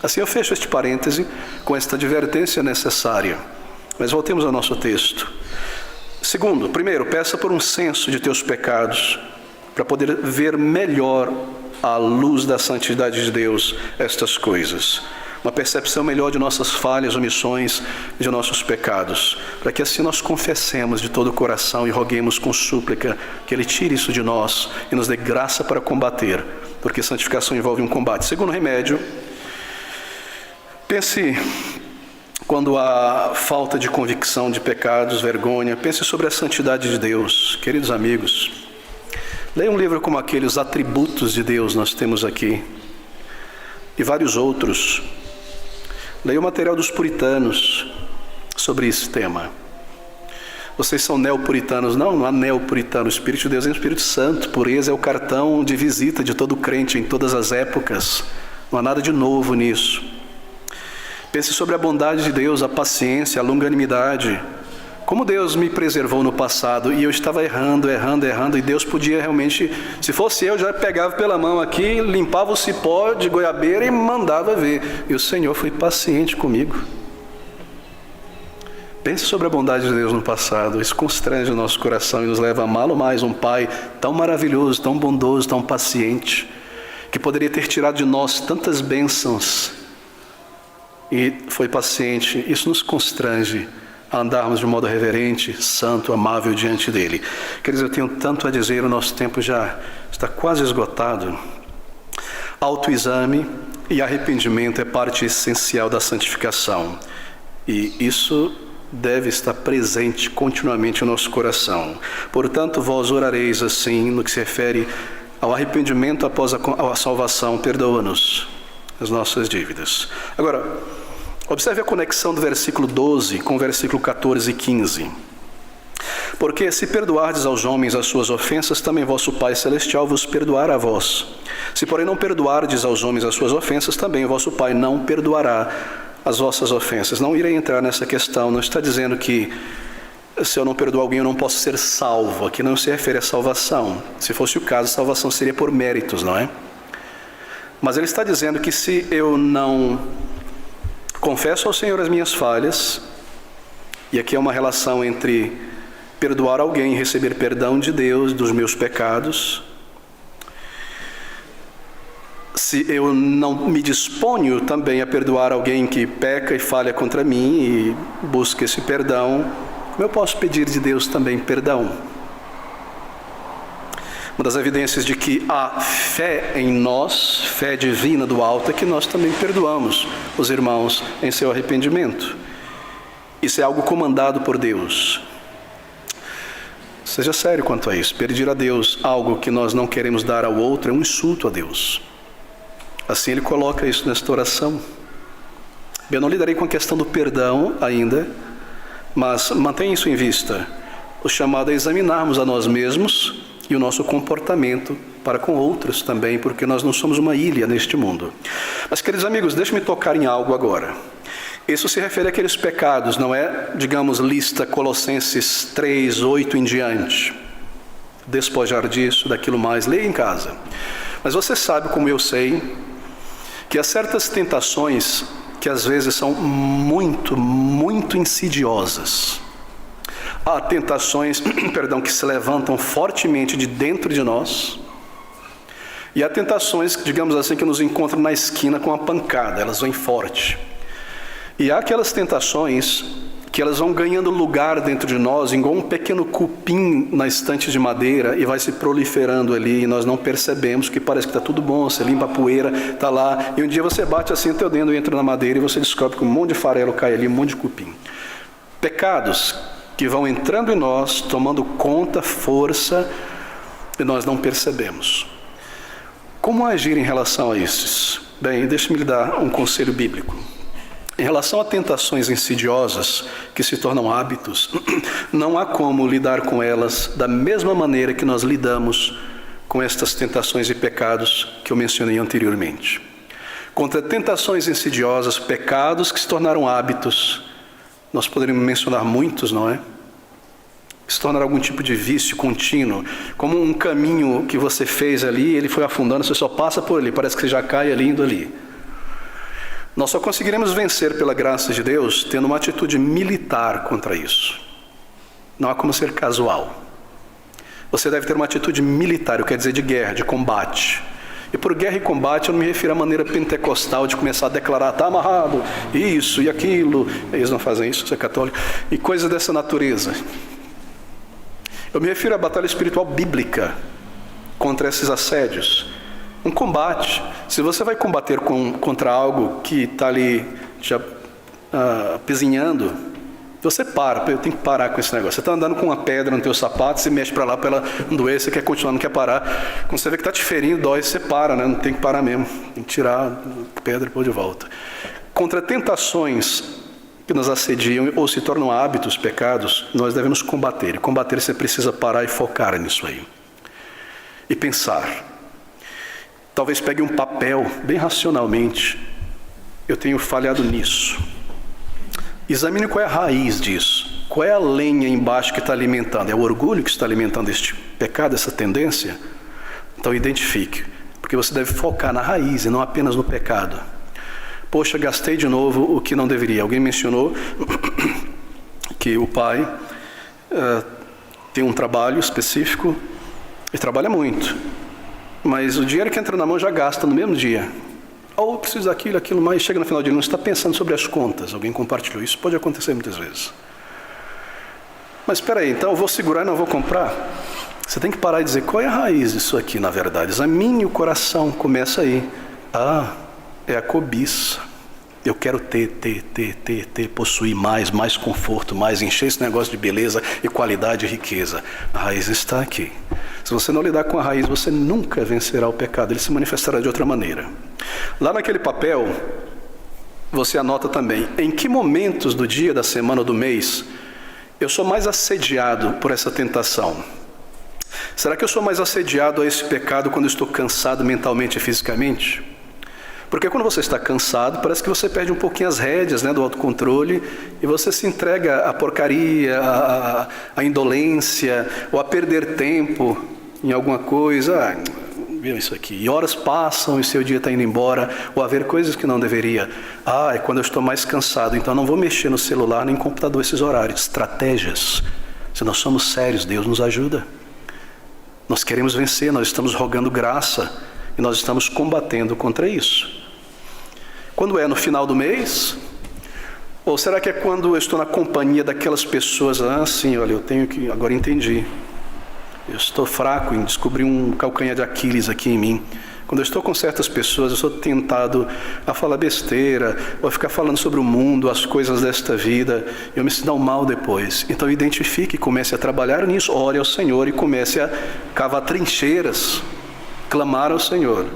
Assim eu fecho este parêntese com esta advertência necessária. Mas voltemos ao nosso texto. Segundo, primeiro, peça por um senso de teus pecados, para poder ver melhor à luz da santidade de Deus estas coisas. Uma percepção melhor de nossas falhas, omissões, de nossos pecados, para que assim nós confessemos de todo o coração e roguemos com súplica que Ele tire isso de nós e nos dê graça para combater, porque santificação envolve um combate. Segundo remédio, pense, quando há falta de convicção de pecados, vergonha, pense sobre a santidade de Deus. Queridos amigos, leia um livro como aquele, Os Atributos de Deus, nós temos aqui, e vários outros. Leia o material dos puritanos sobre esse tema. Vocês são neopuritanos? Não há neopuritano. O Espírito de Deus é o Espírito Santo. Pureza é o cartão de visita de todo crente em todas as épocas. Não há nada de novo nisso. Pense sobre a bondade de Deus, a paciência, a longanimidade. Como Deus me preservou no passado e eu estava errando, e Deus podia realmente, se fosse eu, já pegava pela mão aqui, limpava o cipó de goiabeira e mandava ver. E o Senhor foi paciente comigo. Pense sobre a bondade de Deus no passado. Isso constrange o nosso coração e nos leva a amá-lo mais. Um Pai tão maravilhoso, tão bondoso, tão paciente, que poderia ter tirado de nós tantas bênçãos e foi paciente. Isso nos constrange a andarmos de modo reverente, santo, amável diante dele. Queridos, eu tenho tanto a dizer, o nosso tempo já está quase esgotado. Autoexame e arrependimento é parte essencial da santificação. E isso deve estar presente continuamente no nosso coração. Portanto, vós orareis assim, no que se refere ao arrependimento após a salvação, perdoa-nos as nossas dívidas. Agora, observe a conexão do versículo 12 com o versículo 14 e 15. Porque se perdoardes aos homens as suas ofensas, também vosso Pai Celestial vos perdoará a vós. Se porém não perdoardes aos homens as suas ofensas, também vosso Pai não perdoará as vossas ofensas. Não irei entrar nessa questão, não está dizendo que se eu não perdoar alguém eu não posso ser salvo. Aqui não se refere à salvação. Se fosse o caso, a salvação seria por méritos, não é? Mas ele está dizendo que se eu não confesso ao Senhor as minhas falhas, e aqui é uma relação entre perdoar alguém e receber perdão de Deus dos meus pecados. Se eu não me disponho também a perdoar alguém que peca e falha contra mim e busca esse perdão, como eu posso pedir de Deus também perdão? Uma das evidências de que há fé em nós, fé divina do alto, é que nós também perdoamos os irmãos em seu arrependimento. Isso é algo comandado por Deus. Seja sério quanto a isso. Pedir a Deus algo que nós não queremos dar ao outro é um insulto a Deus. Assim ele coloca isso nesta oração. Bem, eu não lidarei com a questão do perdão ainda, mas mantenha isso em vista. O chamado é examinarmos a nós mesmos e o nosso comportamento para com outros também, porque nós não somos uma ilha neste mundo. Mas, queridos amigos, deixe-me tocar em algo agora. Isso se refere àqueles pecados, não é, digamos, lista Colossenses 3, 8 em diante. Despojar disso, daquilo mais, leia em casa. Mas você sabe, como eu sei, que há certas tentações que às vezes são muito, muito insidiosas. Há tentações, que se levantam fortemente de dentro de nós. E há tentações, digamos assim, que nos encontram na esquina com a pancada, elas vêm forte. E há aquelas tentações que elas vão ganhando lugar dentro de nós, igual um pequeno cupim na estante de madeira, e vai se proliferando ali, e nós não percebemos, que parece que está tudo bom, você limpa a poeira, está lá, e um dia você bate assim, o teu dedo entra na madeira, e você descobre que um monte de farelo cai ali, um monte de cupim. Pecados que vão entrando em nós, tomando conta, força, e nós não percebemos. Como agir em relação a esses? Bem, deixe-me lhe dar um conselho bíblico. Em relação a tentações insidiosas que se tornam hábitos, não há como lidar com elas da mesma maneira que nós lidamos com estas tentações e pecados que eu mencionei anteriormente. Contra tentações insidiosas, pecados que se tornaram hábitos, nós poderíamos mencionar muitos, não é? Se tornar algum tipo de vício contínuo, como um caminho que você fez ali, ele foi afundando, você só passa por ali, parece que você já cai ali, indo ali. Nós só conseguiremos vencer pela graça de Deus tendo uma atitude militar contra isso. Não há como ser casual. Você deve ter uma atitude militar, eu quero dizer de guerra, de combate. E por guerra e combate eu não me refiro à maneira pentecostal de começar a declarar, está amarrado, isso e aquilo. Eles não fazem isso, você é católico. E coisas dessa natureza. Eu me refiro à batalha espiritual bíblica contra esses assédios. Um combate. Se você vai combater contra algo que está ali já pezinhando, você para. Eu tenho que parar com esse negócio. Você está andando com uma pedra no teu sapato, você mexe para lá para ela não doer, você quer continuar, não quer parar. Quando você vê que está te ferindo, dói, você para, né? Não tem que parar mesmo. Tem que tirar a pedra e pôr de volta. Contra tentações que nos assediam ou se tornam hábitos, pecados, nós devemos combater. E combater você precisa parar e focar nisso aí. E pensar. Talvez pegue um papel, bem racionalmente. Eu tenho falhado nisso. Examine qual é a raiz disso. Qual é a lenha embaixo que está alimentando? É o orgulho que está alimentando este pecado, essa tendência? Então identifique. Porque você deve focar na raiz e não apenas no pecado. Poxa, gastei de novo o que não deveria. Alguém mencionou que o pai tem um trabalho específico e trabalha muito. Mas o dinheiro que entra na mão já gasta no mesmo dia. Ou precisa daquilo, aquilo mais, chega no final do dia, não está pensando sobre as contas. Alguém compartilhou isso, pode acontecer muitas vezes. Mas espera aí, então eu vou segurar e não vou comprar? Você tem que parar e dizer, qual é a raiz disso aqui, na verdade? Examine o coração, começa aí. É a cobiça. Eu quero ter, possuir mais conforto, mais, encher esse negócio de beleza e qualidade e riqueza. A raiz está aqui. Se você não lidar com a raiz, você nunca vencerá o pecado, ele se manifestará de outra maneira. Lá naquele papel, você anota também, em que momentos do dia, da semana ou do mês, eu sou mais assediado por essa tentação? Será que eu sou mais assediado a esse pecado quando eu estou cansado mentalmente e fisicamente? Porque quando você está cansado, parece que você perde um pouquinho as rédeas, né, do autocontrole e você se entrega à porcaria, à indolência, ou a perder tempo em alguma coisa. Viu isso aqui? E horas passam e seu dia está indo embora, ou a ver coisas que não deveria. É quando eu estou mais cansado, então não vou mexer no celular nem no computador esses horários. Estratégias. Se nós somos sérios, Deus nos ajuda. Nós queremos vencer, nós estamos rogando graça e nós estamos combatendo contra isso. Quando é no final do mês? Ou será que é quando eu estou na companhia daquelas pessoas? Sim, olha, eu tenho que... Agora entendi. Eu estou fraco em descobrir um calcanhar de Aquiles aqui em mim. Quando eu estou com certas pessoas, eu sou tentado a falar besteira, ou a ficar falando sobre o mundo, as coisas desta vida, eu me sinto mal depois. Então identifique e comece a trabalhar nisso, ore ao Senhor e comece a cavar trincheiras, clamar ao Senhor.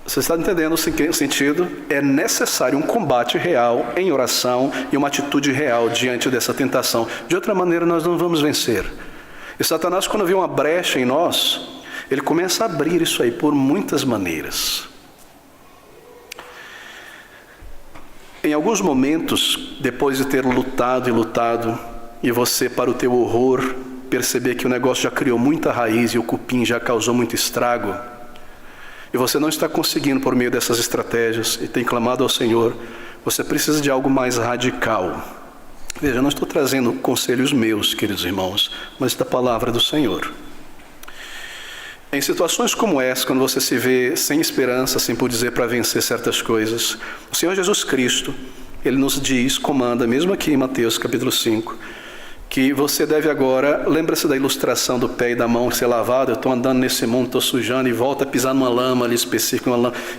Você está entendendo o sentido? É necessário um combate real em oração e uma atitude real diante dessa tentação. De outra maneira, nós não vamos vencer. E Satanás, quando vê uma brecha em nós, ele começa a abrir isso aí por muitas maneiras. Em alguns momentos, depois de ter lutado e lutado, e você, para o teu horror, perceber que o negócio já criou muita raiz e o cupim já causou muito estrago, e você não está conseguindo por meio dessas estratégias e tem clamado ao Senhor, você precisa de algo mais radical. Veja, eu não estou trazendo conselhos meus, queridos irmãos, mas da palavra do Senhor. Em situações como essa, quando você se vê sem esperança, assim por dizer, para vencer certas coisas, o Senhor Jesus Cristo, Ele nos diz, comanda, mesmo aqui em Mateus capítulo 5, que você deve agora, lembra-se da ilustração do pé e da mão ser lavado, eu estou andando nesse mundo, estou sujando e volto a pisar numa lama ali específica,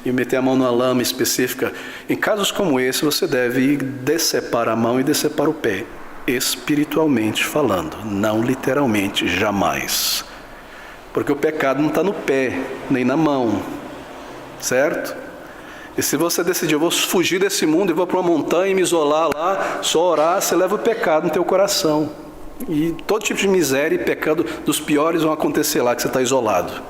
e meter a mão numa lama específica. Em casos como esse, você deve decepar a mão e decepar o pé, espiritualmente falando, não literalmente, jamais. Porque o pecado não está no pé, nem na mão, certo? E se você decidir, eu vou fugir desse mundo e vou para uma montanha e me isolar lá, só orar, você leva o pecado no teu coração. E todo tipo de miséria e pecado dos piores vão acontecer lá, que você está isolado.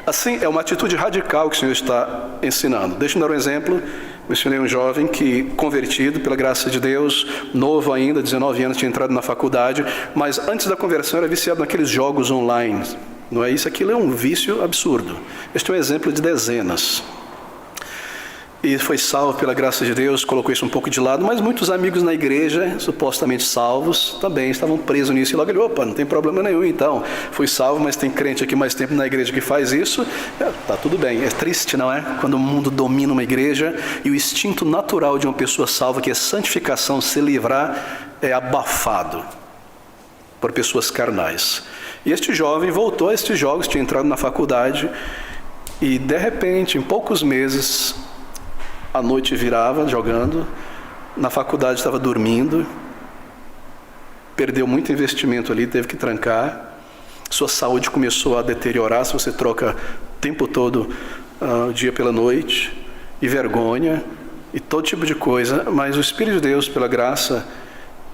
Assim, é uma atitude radical que o Senhor está ensinando. Deixa eu dar um exemplo. Mencionei um jovem que, convertido pela graça de Deus, novo ainda, 19 anos, tinha entrado na faculdade, mas antes da conversão era viciado naqueles jogos online. Não é isso? Aquilo é um vício absurdo. Este é um exemplo de dezenas. E foi salvo pela graça de Deus, colocou isso um pouco de lado, mas muitos amigos na igreja, supostamente salvos, também estavam presos nisso. E logo ele, opa, não tem problema nenhum então. Fui salvo, mas tem crente aqui mais tempo na igreja que faz isso. Tá tudo bem. É triste, não é? Quando o mundo domina uma igreja e o instinto natural de uma pessoa salva, que é santificação, se livrar, é abafado por pessoas carnais. E este jovem voltou a estes jogos, tinha entrado na faculdade e de repente, em poucos meses, à noite virava jogando, na faculdade estava dormindo, perdeu muito investimento ali, teve que trancar, sua saúde começou a deteriorar, se você troca o tempo todo, o dia pela noite, e vergonha, e todo tipo de coisa, mas o Espírito de Deus, pela graça,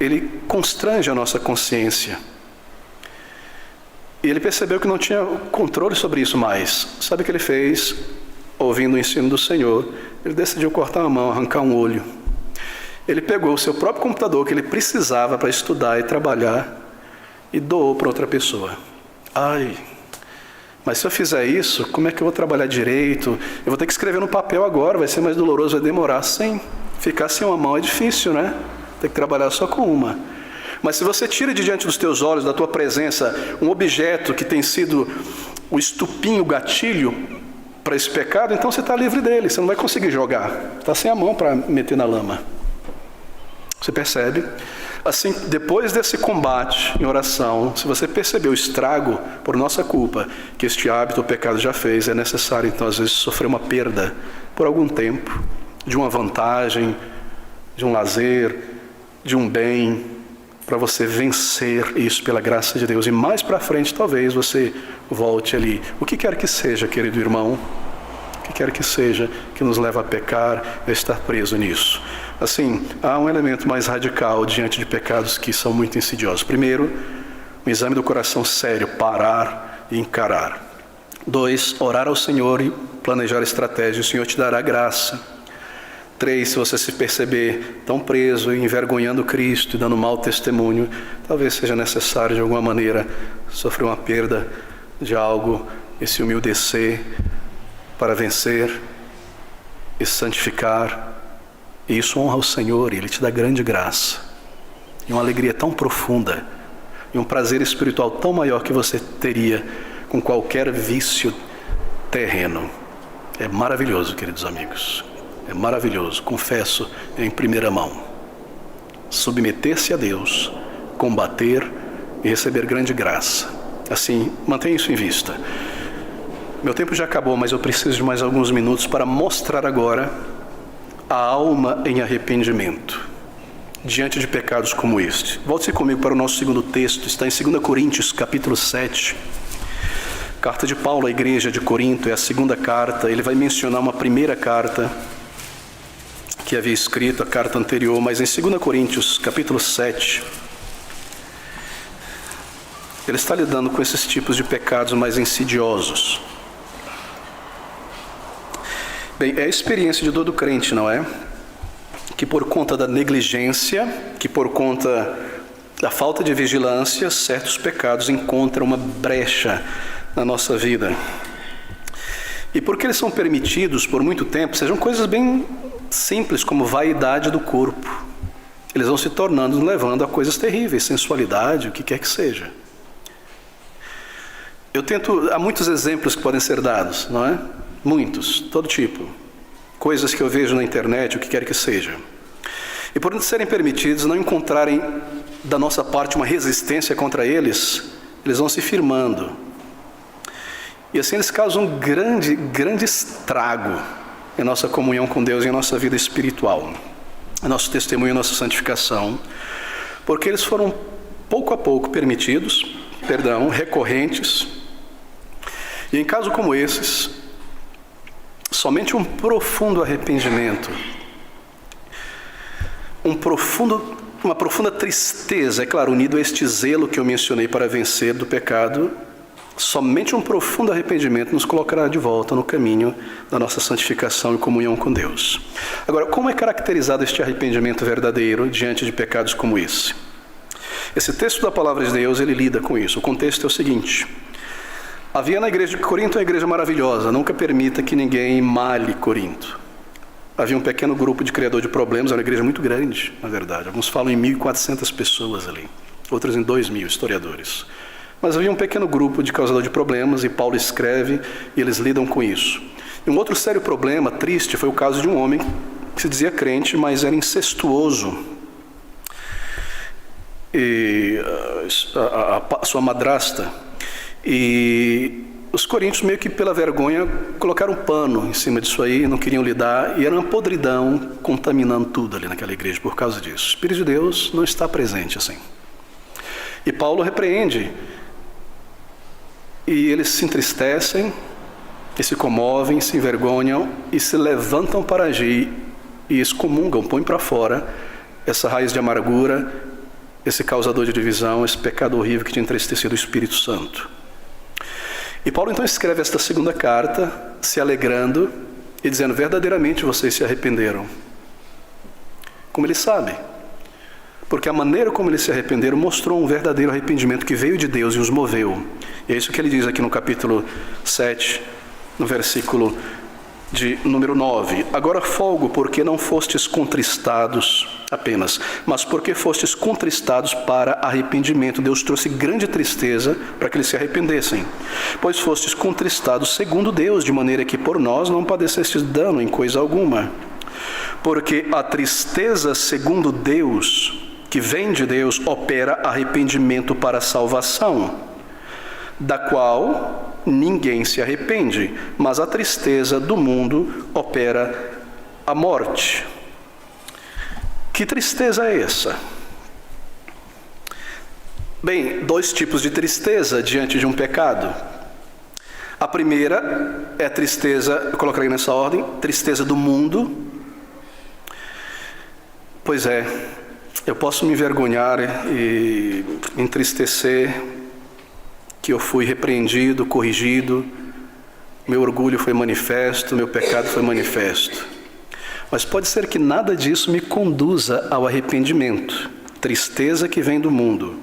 ele constrange a nossa consciência. E ele percebeu que não tinha controle sobre isso mais. Sabe o que ele fez? Ouvindo o ensino do Senhor, ele decidiu cortar a mão, arrancar um olho. Ele pegou o seu próprio computador que ele precisava para estudar e trabalhar e doou para outra pessoa. Ai, mas se eu fizer isso, como é que eu vou trabalhar direito? Eu vou ter que escrever no papel agora, vai ser mais doloroso, vai demorar. Sim, ficar sem uma mão é difícil, né? Tem que trabalhar só com uma. Mas se você tira de diante dos teus olhos, da tua presença, um objeto que tem sido o estupim, o gatilho para esse pecado, então você está livre dele, você não vai conseguir jogar, está sem a mão para meter na lama. Você percebe? Assim, depois desse combate em oração, se você percebeu o estrago por nossa culpa que este hábito ou pecado já fez, é necessário então às vezes sofrer uma perda por algum tempo, de uma vantagem, de um lazer, de um bem, para você vencer isso pela graça de Deus. E mais para frente talvez você volte ali. O que quer que seja, querido irmão, o que quer que seja que nos leva a pecar, a estar preso nisso. Assim, há um elemento mais radical diante de pecados que são muito insidiosos. Primeiro, um exame do coração sério, parar e encarar. 2, orar ao Senhor e planejar estratégia, o Senhor te dará graça. 3, se você se perceber tão preso e envergonhando Cristo e dando mau testemunho, talvez seja necessário de alguma maneira sofrer uma perda de algo e se humildecer para vencer e santificar. E isso honra o Senhor e Ele te dá grande graça. E uma alegria tão profunda e um prazer espiritual tão maior que você teria com qualquer vício terreno. É maravilhoso, queridos amigos. É maravilhoso, confesso em primeira mão. Submeter-se a Deus, combater e receber grande graça. Assim, mantenha isso em vista. Meu tempo já acabou, mas eu preciso de mais alguns minutos para mostrar agora a alma em arrependimento diante de pecados como este. Volte-se comigo para o nosso segundo texto, está em 2 Coríntios, capítulo 7. Carta de Paulo à igreja de Corinto, é a segunda carta. Ele vai mencionar uma primeira carta que havia escrito, a carta anterior, mas em 2 Coríntios, capítulo 7, ele está lidando com esses tipos de pecados mais insidiosos. Bem, é a experiência de todo crente, não é? Que por conta da negligência, que por conta da falta de vigilância, certos pecados encontram uma brecha na nossa vida. E porque eles são permitidos por muito tempo, sejam coisas bem simples, como vaidade do corpo, eles vão se tornando, levando a coisas terríveis, sensualidade, o que quer que seja. Há muitos exemplos que podem ser dados, não é? Muitos, todo tipo. Coisas que eu vejo na internet, o que quer que seja. E por não serem permitidos, não encontrarem da nossa parte uma resistência contra eles, eles vão se firmando. E assim eles causam um grande estrago em nossa comunhão com Deus e em nossa vida espiritual, em nosso testemunho e nossa santificação, porque eles foram pouco a pouco recorrentes. E em casos como esses, somente um profundo arrependimento, uma profunda tristeza, é claro, unido a este zelo que eu mencionei para vencer do pecado, somente um profundo arrependimento nos colocará de volta no caminho da nossa santificação e comunhão com Deus. Agora, como é caracterizado este arrependimento verdadeiro diante de pecados como esse? Esse texto da palavra de Deus, ele lida com isso. O contexto é o seguinte: havia na igreja de Corinto uma igreja maravilhosa, nunca permita que ninguém male Corinto. Havia um pequeno grupo de criador de problemas, era uma igreja muito grande, na verdade. Alguns falam em 1.400 pessoas ali, outros em 2.000 historiadores. Mas havia um pequeno grupo de causador de problemas, e Paulo escreve, e eles lidam com isso. E um outro sério problema, triste, foi o caso de um homem que se dizia crente, mas era incestuoso. E a sua madrasta. E os coríntios, meio que pela vergonha, colocaram um pano em cima disso aí, não queriam lidar, e era uma podridão contaminando tudo ali naquela igreja por causa disso. O Espírito de Deus não está presente assim. E Paulo repreende. E eles se entristecem, e se comovem, se envergonham, e se levantam para agir, e excomungam, põem para fora essa raiz de amargura, esse causador de divisão, esse pecado horrível que tinha entristecido o Espírito Santo. E Paulo então escreve esta segunda carta, se alegrando e dizendo: verdadeiramente vocês se arrependeram. Como ele sabe? Porque a maneira como eles se arrependeram mostrou um verdadeiro arrependimento que veio de Deus e os moveu. E é isso que ele diz aqui no capítulo 7, no versículo de número 9. Agora folgo, porque não fostes contristados apenas, mas porque fostes contristados para arrependimento. Deus trouxe grande tristeza para que eles se arrependessem. Pois fostes contristados segundo Deus, de maneira que por nós não padecestes dano em coisa alguma. Porque a tristeza segundo Deus, que vem de Deus, opera arrependimento para a salvação, da qual ninguém se arrepende, mas a tristeza do mundo opera a morte. Que tristeza é essa? Bem, dois tipos de tristeza diante de um pecado. A primeira é a tristeza, eu colocarei nessa ordem, tristeza do mundo. Pois é, eu posso me envergonhar e me entristecer que eu fui repreendido, corrigido, meu orgulho foi manifesto, meu pecado foi manifesto. Mas pode ser que nada disso me conduza ao arrependimento, tristeza que vem do mundo.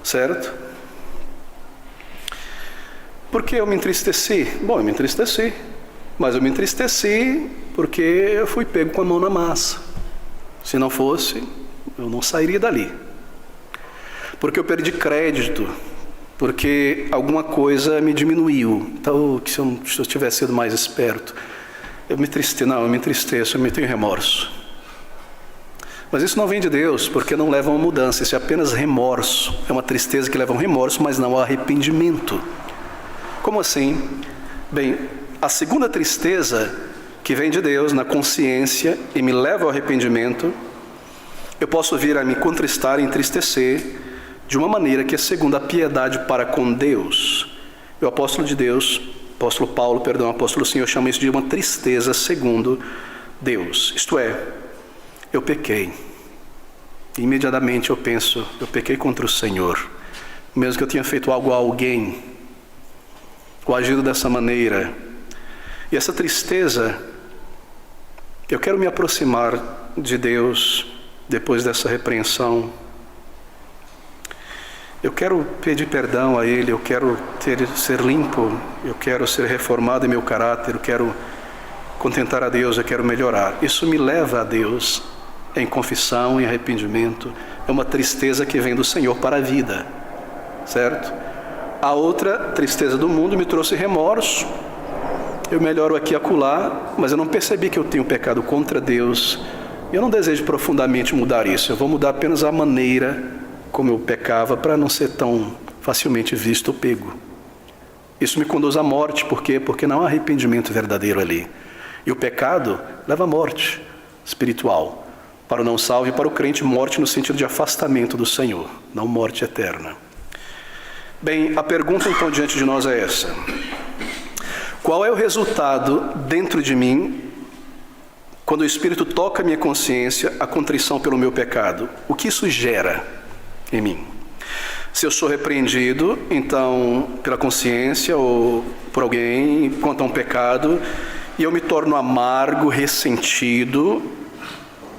Certo? Por que eu me entristeci? Bom, eu me entristeci, mas eu me entristeci porque eu fui pego com a mão na massa. Se não fosse, eu não sairia dali. Porque eu perdi crédito, porque alguma coisa me diminuiu. Então, se eu tivesse sido mais esperto, eu me entristeço, eu me tenho remorso. Mas isso não vem de Deus, porque não leva a uma mudança, isso é apenas remorso. É uma tristeza que leva a um remorso, mas não ao arrependimento. Como assim? Bem, a segunda tristeza que vem de Deus na consciência e me leva ao arrependimento, eu posso vir a me contristar e entristecer de uma maneira que é segundo a piedade para com Deus. O apóstolo Paulo, apóstolo Senhor, chama isso de uma tristeza segundo Deus. Isto é, eu pequei. Imediatamente eu penso, eu pequei contra o Senhor. Mesmo que eu tenha feito algo a alguém, ou agido dessa maneira. E essa tristeza, eu quero me aproximar de Deus depois dessa repreensão. Eu quero pedir perdão a Ele, eu quero ser limpo, eu quero ser reformado em meu caráter, eu quero contentar a Deus, eu quero melhorar. Isso me leva a Deus em confissão, em arrependimento. É uma tristeza que vem do Senhor para a vida, certo? A outra tristeza do mundo me trouxe remorso. Eu melhoro aqui e acolá, mas eu não percebi que eu tenho pecado contra Deus. Eu não desejo profundamente mudar isso. Eu vou mudar apenas a maneira como eu pecava para não ser tão facilmente visto ou pego. Isso me conduz à morte. Por quê? Porque não há arrependimento verdadeiro ali. E o pecado leva à morte espiritual. Para o não salvo e para o crente, morte no sentido de afastamento do Senhor, não morte eterna. Bem, a pergunta então diante de nós é essa: qual é o resultado dentro de mim quando o Espírito toca a minha consciência, a contrição pelo meu pecado? O que isso gera em mim? Se eu sou repreendido, então, pela consciência ou por alguém quanto a um pecado, e eu me torno amargo, ressentido,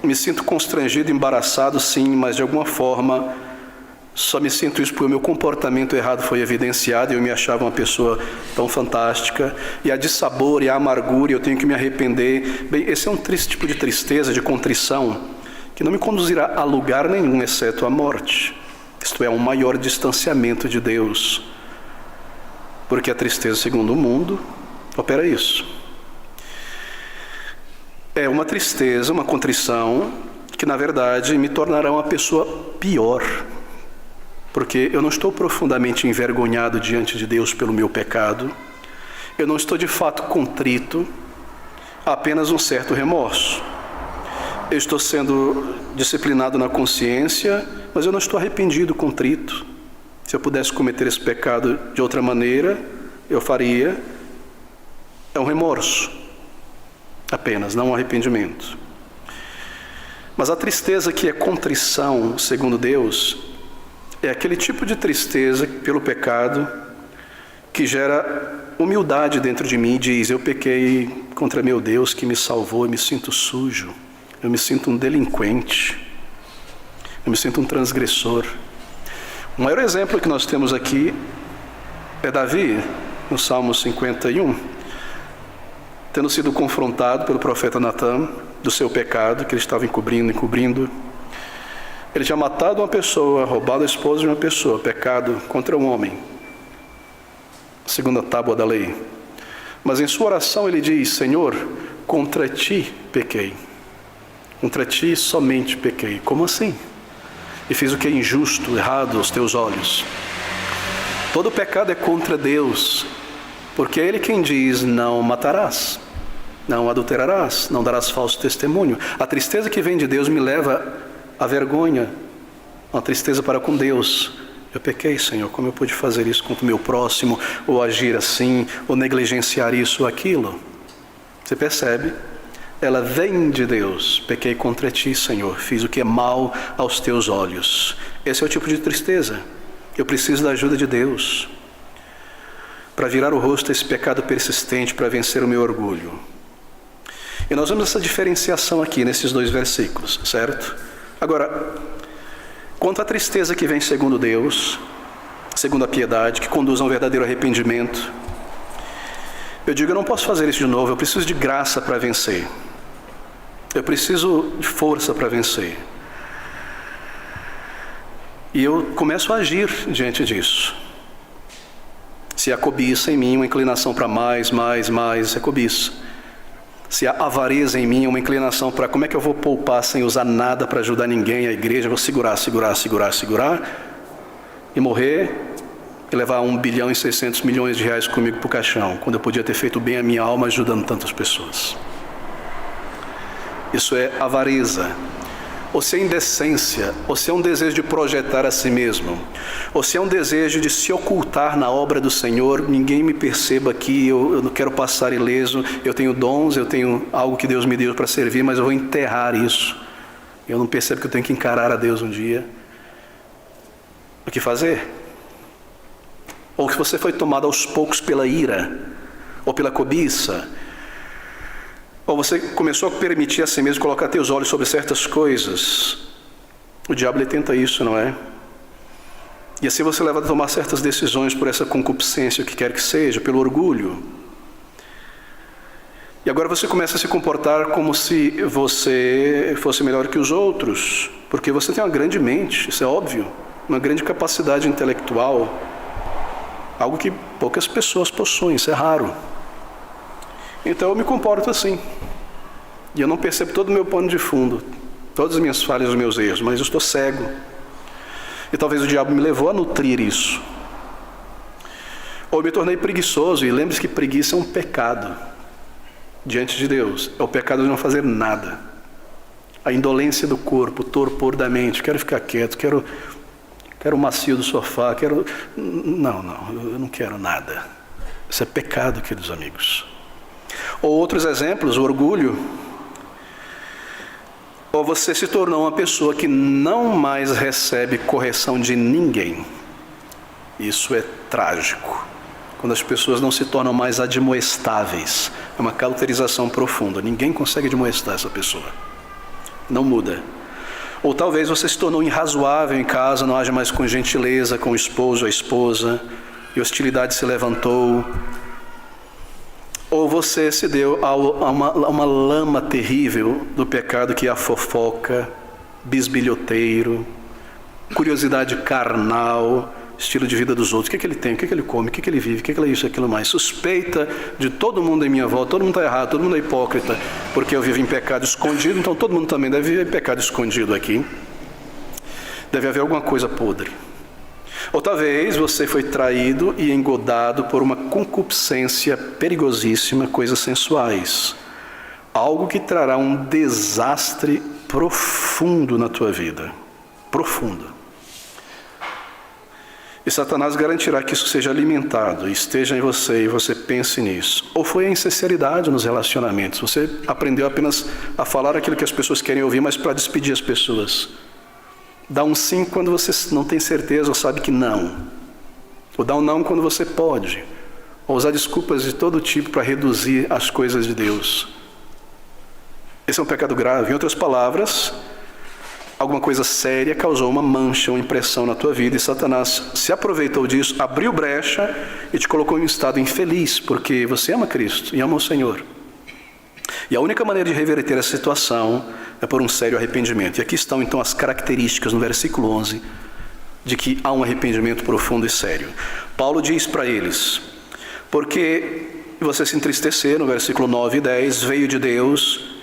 me sinto constrangido, embaraçado, sim, mas de alguma forma só me sinto isso porque o meu comportamento errado foi evidenciado e eu me achava uma pessoa tão fantástica, e a dissabor e a amargura, eu tenho que me arrepender. Bem, esse é um triste tipo de tristeza, de contrição, que não me conduzirá a lugar nenhum, exceto a morte. Isto é, um maior distanciamento de Deus, porque a tristeza, segundo o mundo, opera isso. É uma tristeza, uma contrição, que na verdade me tornará uma pessoa pior, porque eu não estou profundamente envergonhado diante de Deus pelo meu pecado, eu não estou de fato contrito, há apenas um certo remorso. Eu estou sendo disciplinado na consciência, mas eu não estou arrependido, contrito. Se eu pudesse cometer esse pecado de outra maneira, eu faria. É um remorso, apenas, não um arrependimento. Mas a tristeza que é contrição, segundo Deus, é aquele tipo de tristeza pelo pecado que gera humildade dentro de mim e diz: eu pequei contra meu Deus que me salvou, eu me sinto sujo, eu me sinto um delinquente, eu me sinto um transgressor. O maior exemplo que nós temos aqui é Davi, no Salmo 51, tendo sido confrontado pelo profeta Natã do seu pecado, que ele estava encobrindo. Ele tinha matado uma pessoa, roubado a esposa de uma pessoa, pecado contra um homem, segundo a tábua da lei. Mas em sua oração ele diz: Senhor, contra ti pequei, contra ti somente pequei. Como assim? E fiz o que é injusto, errado aos teus olhos. Todo pecado é contra Deus, porque é Ele quem diz: não matarás, não adulterarás, não darás falso testemunho. A tristeza que vem de Deus me leva à vergonha, uma tristeza para com Deus. Eu pequei, Senhor, como eu pude fazer isso contra o meu próximo, ou agir assim, ou negligenciar isso ou aquilo? Você percebe? Ela vem de Deus. Pequei contra ti, Senhor, fiz o que é mal aos teus olhos. Esse é o tipo de tristeza. Eu preciso da ajuda de Deus para virar o rosto a esse pecado persistente, para vencer o meu orgulho. E nós vemos essa diferenciação aqui nesses dois versículos, certo? Agora, quanto à tristeza que vem segundo Deus, segundo a piedade, que conduz a um verdadeiro arrependimento, eu digo: eu não posso fazer isso de novo, eu preciso de graça para vencer. Eu preciso de força para vencer. E eu começo a agir diante disso. Se há cobiça em mim, uma inclinação para mais, é cobiça. Se há avareza em mim, uma inclinação para como é que eu vou poupar sem usar nada para ajudar ninguém, a igreja, eu vou segurar e morrer e levar 1 bilhão e 600 milhões de reais comigo para o caixão, quando eu podia ter feito bem a minha alma ajudando tantas pessoas. Isso é avareza. Ou se é indecência, ou se é um desejo de projetar a si mesmo, ou se é um desejo de se ocultar na obra do Senhor, ninguém me perceba aqui, eu não quero passar ileso, eu tenho dons, eu tenho algo que Deus me deu para servir, mas eu vou enterrar isso. Eu não percebo que eu tenho que encarar a Deus um dia. O que fazer? Ou que você foi tomado aos poucos pela ira, ou pela cobiça, ou você começou a permitir a si mesmo colocar teus olhos sobre certas coisas. O diabo ele tenta isso, não é? E assim você leva a tomar certas decisões por essa concupiscência, o que quer que seja, pelo orgulho. E agora você começa a se comportar como se você fosse melhor que os outros, porque você tem uma grande mente, isso é óbvio, uma grande capacidade intelectual, algo que poucas pessoas possuem, isso é raro. Então eu me comporto assim. E eu não percebo todo o meu pano de fundo, todas as minhas falhas, os meus erros, mas eu estou cego. E talvez o diabo me levou a nutrir isso. Ou eu me tornei preguiçoso, e lembre-se que preguiça é um pecado diante de Deus. É o pecado de não fazer nada. A indolência do corpo, o torpor da mente, quero ficar quieto, quero o macio do sofá, Não, eu não quero nada. Isso é pecado, queridos amigos. Ou outros exemplos, o orgulho. Ou você se tornou uma pessoa que não mais recebe correção de ninguém. Isso é trágico. Quando as pessoas não se tornam mais admoestáveis. É uma cauterização profunda. Ninguém consegue admoestar essa pessoa. Não muda. Ou talvez você se tornou irrazoável em casa, não age mais com gentileza com o esposo ou a esposa, e hostilidade se levantou. Ou você se deu a uma lama terrível do pecado, que é a fofoca, bisbilhoteiro, curiosidade carnal, estilo de vida dos outros. O que ele tem, o que ele come, o que ele vive, o que ele é isso, aquilo mais. Suspeita de todo mundo em minha volta, todo mundo está errado, todo mundo é hipócrita, porque eu vivo em pecado escondido, então todo mundo também deve viver em pecado escondido aqui. Deve haver alguma coisa podre. Ou talvez você foi traído e engodado por uma concupiscência perigosíssima, coisas sensuais. Algo que trará um desastre profundo na tua vida. Profundo. E Satanás garantirá que isso seja alimentado, esteja em você e você pense nisso. Ou foi a insinceridade nos relacionamentos. Você aprendeu apenas a falar aquilo que as pessoas querem ouvir, mas para despedir as pessoas. Dá um sim quando você não tem certeza ou sabe que não. Ou dá um não quando você pode. Ou usar desculpas de todo tipo para reduzir as coisas de Deus. Esse é um pecado grave. Em outras palavras, alguma coisa séria causou uma mancha, uma impressão na tua vida, e Satanás se aproveitou disso, abriu brecha e te colocou em um estado infeliz, porque você ama Cristo e ama o Senhor. E a única maneira de reverter essa situação é por um sério arrependimento. E aqui estão então as características no versículo 11 de que há um arrependimento profundo e sério. Paulo diz para eles: porque você se entristecer, no versículo 9 e 10, veio de Deus,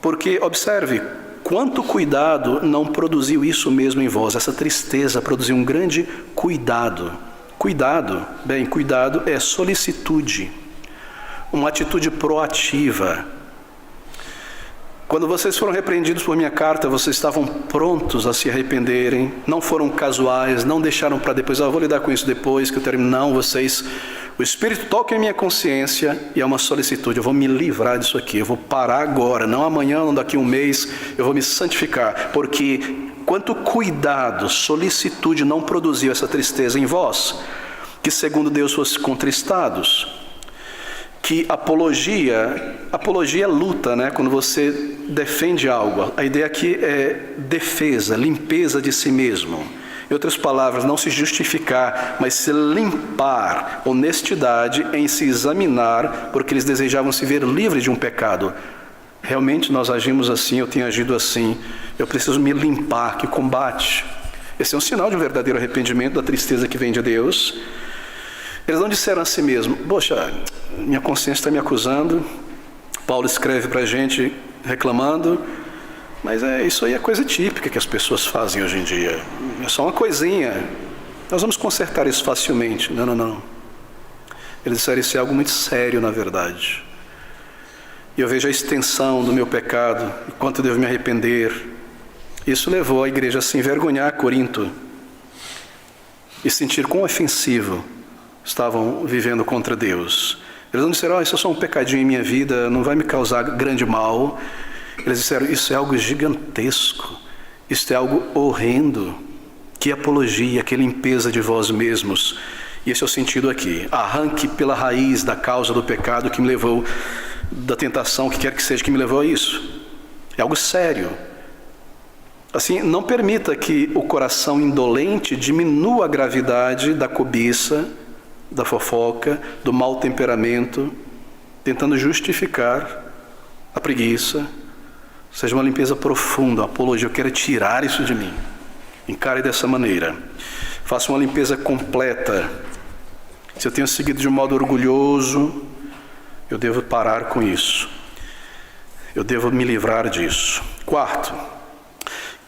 porque, observe, quanto cuidado não produziu isso mesmo em vós. Essa tristeza produziu um grande cuidado. Cuidado é solicitude, uma atitude proativa. Quando vocês foram repreendidos por minha carta, vocês estavam prontos a se arrependerem, não foram casuais, não deixaram para depois, eu vou lidar com isso depois que eu termino. Não, o Espírito toca em minha consciência e é uma solicitude, eu vou me livrar disso aqui, eu vou parar agora, não amanhã, não daqui a um mês, eu vou me santificar, porque quanto cuidado, solicitude não produziu essa tristeza em vós, que segundo Deus fosse contristados. Que apologia é luta, né? Quando você defende algo. A ideia aqui é defesa, limpeza de si mesmo. Em outras palavras, não se justificar, mas se limpar, honestidade em se examinar, porque eles desejavam se ver livres de um pecado. Realmente nós agimos assim, eu tenho agido assim, eu preciso me limpar, que combate. Esse é um sinal de um verdadeiro arrependimento, da tristeza que vem de Deus. Eles não disseram a si mesmos: poxa, minha consciência está me acusando. Paulo escreve para a gente reclamando, mas isso aí é coisa típica que as pessoas fazem hoje em dia. É só uma coisinha. nós vamos consertar isso facilmente. Não. Eles disseram, isso é algo muito sério, na verdade. E eu vejo a extensão do meu pecado, e quanto eu devo me arrepender. Isso levou a igreja a se envergonhar Corinto e sentir quão ofensivo estavam vivendo contra Deus. Eles não disseram, isso é só um pecadinho em minha vida, não vai me causar grande mal. Eles disseram, isso é algo gigantesco, isso é algo horrendo. Que apologia, que limpeza de vós mesmos. E esse é o sentido aqui. Arranque pela raiz da causa do pecado que me levou, da tentação, que quer que seja, que me levou a isso. É algo sério. Assim, não permita que o coração indolente diminua a gravidade da cobiça, da fofoca, do mau temperamento, tentando justificar a preguiça. Seja uma limpeza profunda, uma apologia. Eu quero tirar isso de mim. Encare dessa maneira. Faça uma limpeza completa. Se eu tenho seguido de um modo orgulhoso, eu devo parar com isso. Eu devo me livrar disso. Quarto,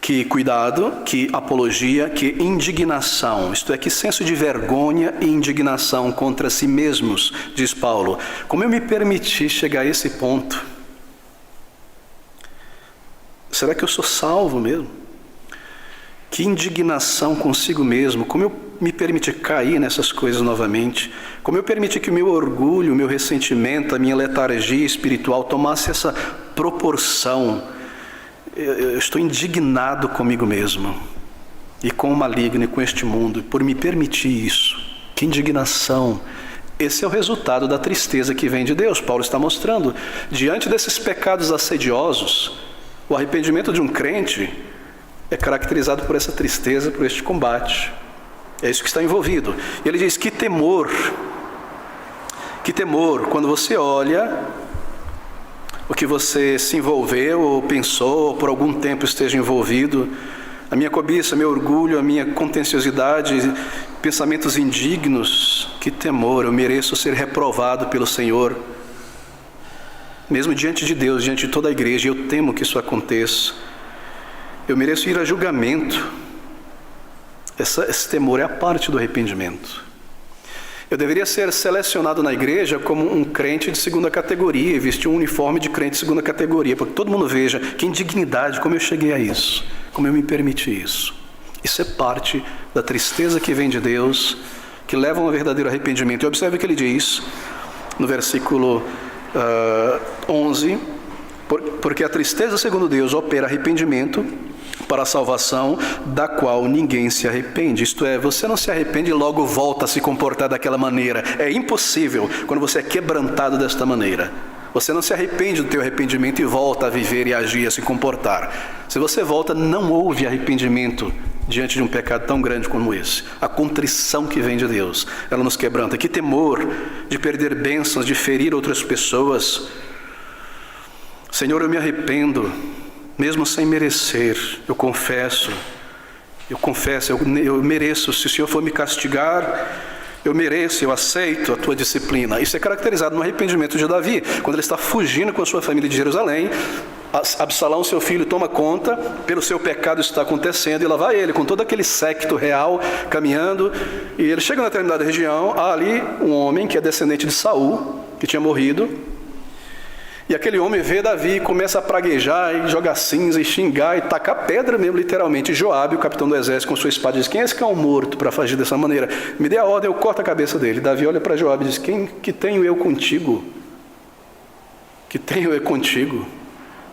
que cuidado, que apologia, que indignação, isto é, que senso de vergonha e indignação contra si mesmos, diz Paulo. Como eu me permiti chegar a esse ponto? Será que eu sou salvo mesmo? Que indignação consigo mesmo, como eu me permiti cair nessas coisas novamente, como eu permiti que o meu orgulho, o meu ressentimento, a minha letargia espiritual tomasse essa proporção. Eu estou indignado comigo mesmo, e com o maligno, e com este mundo, por me permitir isso. Que indignação! Esse é o resultado da tristeza que vem de Deus. Paulo está mostrando, diante desses pecados assediosos, o arrependimento de um crente é caracterizado por essa tristeza, por este combate. É isso que está envolvido. E ele diz, que temor, quando você olha o que você se envolveu ou pensou, ou por algum tempo esteja envolvido, a minha cobiça, meu orgulho, a minha contenciosidade, pensamentos indignos, que temor, eu mereço ser reprovado pelo Senhor, mesmo diante de Deus, diante de toda a igreja, eu temo que isso aconteça. Eu mereço ir a julgamento. Esse temor é a parte do arrependimento. Eu deveria ser selecionado na igreja como um crente de segunda categoria, e vestir um uniforme de crente de segunda categoria, para que todo mundo veja que indignidade, como eu cheguei a isso, como eu me permiti isso. Isso é parte da tristeza que vem de Deus, que leva a um verdadeiro arrependimento. E observe o que ele diz no versículo 11, porque a tristeza segundo Deus opera arrependimento para a salvação, da qual ninguém se arrepende. Isto é, você não se arrepende e logo volta a se comportar daquela maneira. É impossível quando você é quebrantado desta maneira. Você não se arrepende do teu arrependimento e volta a viver e agir, a se comportar. Se você volta, não houve arrependimento diante de um pecado tão grande como esse. A contrição que vem de Deus, ela nos quebranta. Que temor de perder bênçãos, de ferir outras pessoas. Senhor, eu me arrependo, mesmo sem merecer. Eu confesso, eu mereço. Se o Senhor for me castigar, eu mereço, eu aceito a tua disciplina. Isso é caracterizado no arrependimento de Davi, quando ele está fugindo com a sua família de Jerusalém. Absalão, seu filho, toma conta, pelo seu pecado isso está acontecendo, e lá vai ele, com todo aquele séquito real, caminhando, e ele chega na determinada região, há ali um homem que é descendente de Saul, que tinha morrido, e aquele homem vê Davi e começa a praguejar, e jogar cinza, e xingar, e tacar pedra mesmo, literalmente. Joabe, o capitão do exército, com sua espada, diz, quem é esse cão morto para agir dessa maneira? Me dê a ordem, eu corto a cabeça dele. Davi olha para Joabe e diz, que tenho eu contigo? Que tenho eu contigo?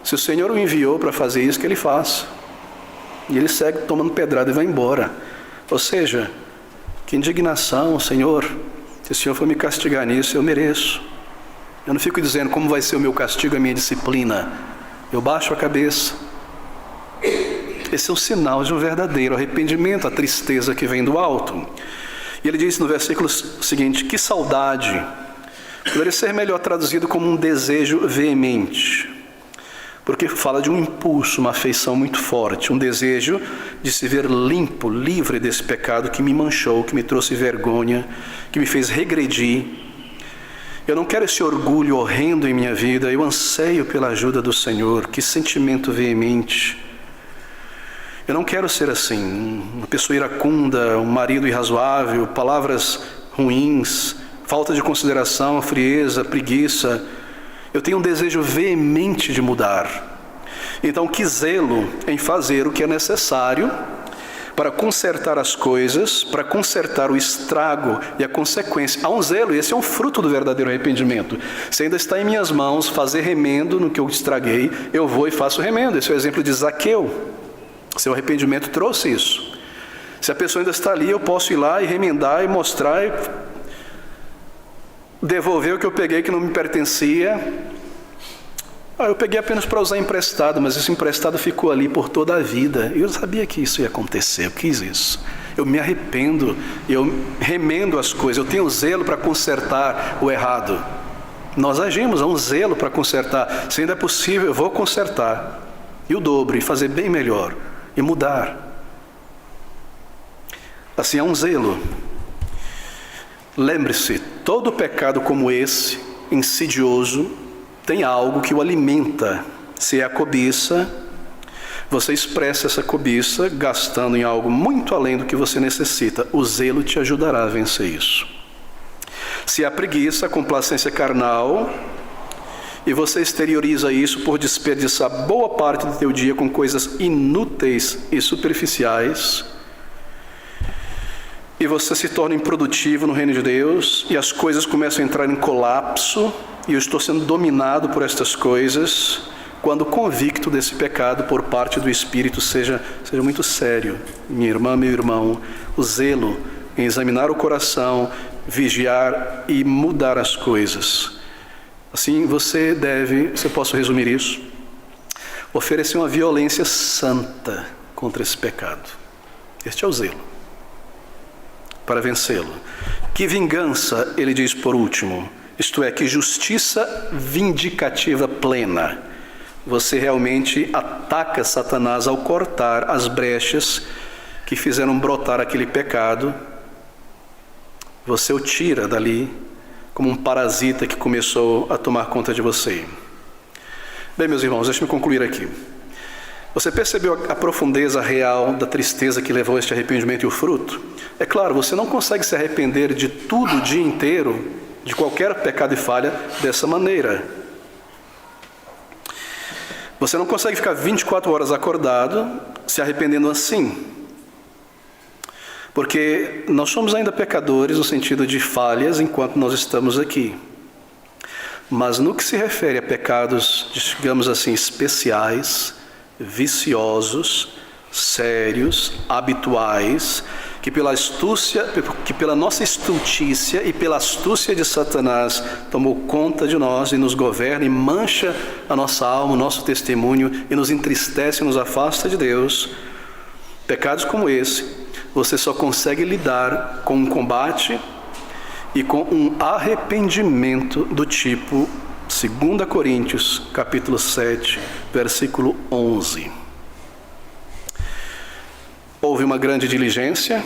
Se o Senhor o enviou para fazer isso, que ele faça. E ele segue tomando pedrada e vai embora. Ou seja, que indignação, Senhor. Se o Senhor for me castigar nisso, eu mereço. Eu não fico dizendo como vai ser o meu castigo, a minha disciplina. Eu baixo a cabeça. Esse é o sinal de um verdadeiro arrependimento, a tristeza que vem do alto. E ele diz no versículo seguinte, que saudade. Poderia ser melhor traduzido como um desejo veemente. Porque fala de um impulso, uma afeição muito forte, um desejo de se ver limpo, livre desse pecado que me manchou, que me trouxe vergonha, que me fez regredir. Eu não quero esse orgulho horrendo em minha vida, eu anseio pela ajuda do Senhor. Que sentimento veemente. Eu não quero ser assim, uma pessoa iracunda, um marido irrazoável, palavras ruins, falta de consideração, frieza, preguiça. Eu tenho um desejo veemente de mudar. Então, que zelo em fazer o que é necessário para consertar as coisas, para consertar o estrago e a consequência. Há um zelo, e esse é um fruto do verdadeiro arrependimento. Se ainda está em minhas mãos fazer remendo no que eu estraguei, eu vou e faço remendo. Esse é o exemplo de Zaqueu. Seu arrependimento trouxe isso. Se a pessoa ainda está ali, eu posso ir lá e remendar e mostrar, e devolver o que eu peguei que não me pertencia. Eu peguei apenas para usar emprestado, mas esse emprestado ficou ali por toda a vida. Eu sabia que isso ia acontecer, eu quis isso. Eu me arrependo, eu remendo as coisas, eu tenho zelo para consertar o errado. Nós agimos, há um zelo para consertar. Se ainda é possível, eu vou consertar. E o dobro, e fazer bem melhor, e mudar. Assim, há um zelo. Lembre-se, todo pecado como esse, insidioso, tem algo que o alimenta. Se é a cobiça, você expressa essa cobiça gastando em algo muito além do que você necessita. O zelo te ajudará a vencer isso. Se é a preguiça, a complacência carnal, e você exterioriza isso por desperdiçar boa parte do teu dia com coisas inúteis e superficiais, e você se torna improdutivo no reino de Deus, e as coisas começam a entrar em colapso, e eu estou sendo dominado por estas coisas, quando o convicto desse pecado por parte do Espírito seja muito sério. Minha irmã, meu irmão, o zelo em examinar o coração, vigiar e mudar as coisas. Assim, você posso resumir isso, oferecer uma violência santa contra esse pecado. Este é o zelo, para vencê-lo. Que vingança, ele diz por último, isto é, que justiça vindicativa plena. Você realmente ataca Satanás ao cortar as brechas que fizeram brotar aquele pecado. Você o tira dali como um parasita que começou a tomar conta de você. Bem, meus irmãos, deixe-me concluir aqui. Você percebeu a profundeza real da tristeza que levou a este arrependimento e o fruto? É claro, você não consegue se arrepender de tudo o dia inteiro, de qualquer pecado e falha, dessa maneira. Você não consegue ficar 24 horas acordado, se arrependendo assim. Porque nós somos ainda pecadores no sentido de falhas enquanto nós estamos aqui. Mas no que se refere a pecados, digamos assim, especiais, viciosos, sérios, habituais, que pela nossa estultícia e pela astúcia de Satanás tomou conta de nós e nos governa e mancha a nossa alma, o nosso testemunho e nos entristece e nos afasta de Deus. Pecados como esse, você só consegue lidar com um combate e com um arrependimento do tipo 2 Coríntios, capítulo 7, versículo 11. Houve uma grande diligência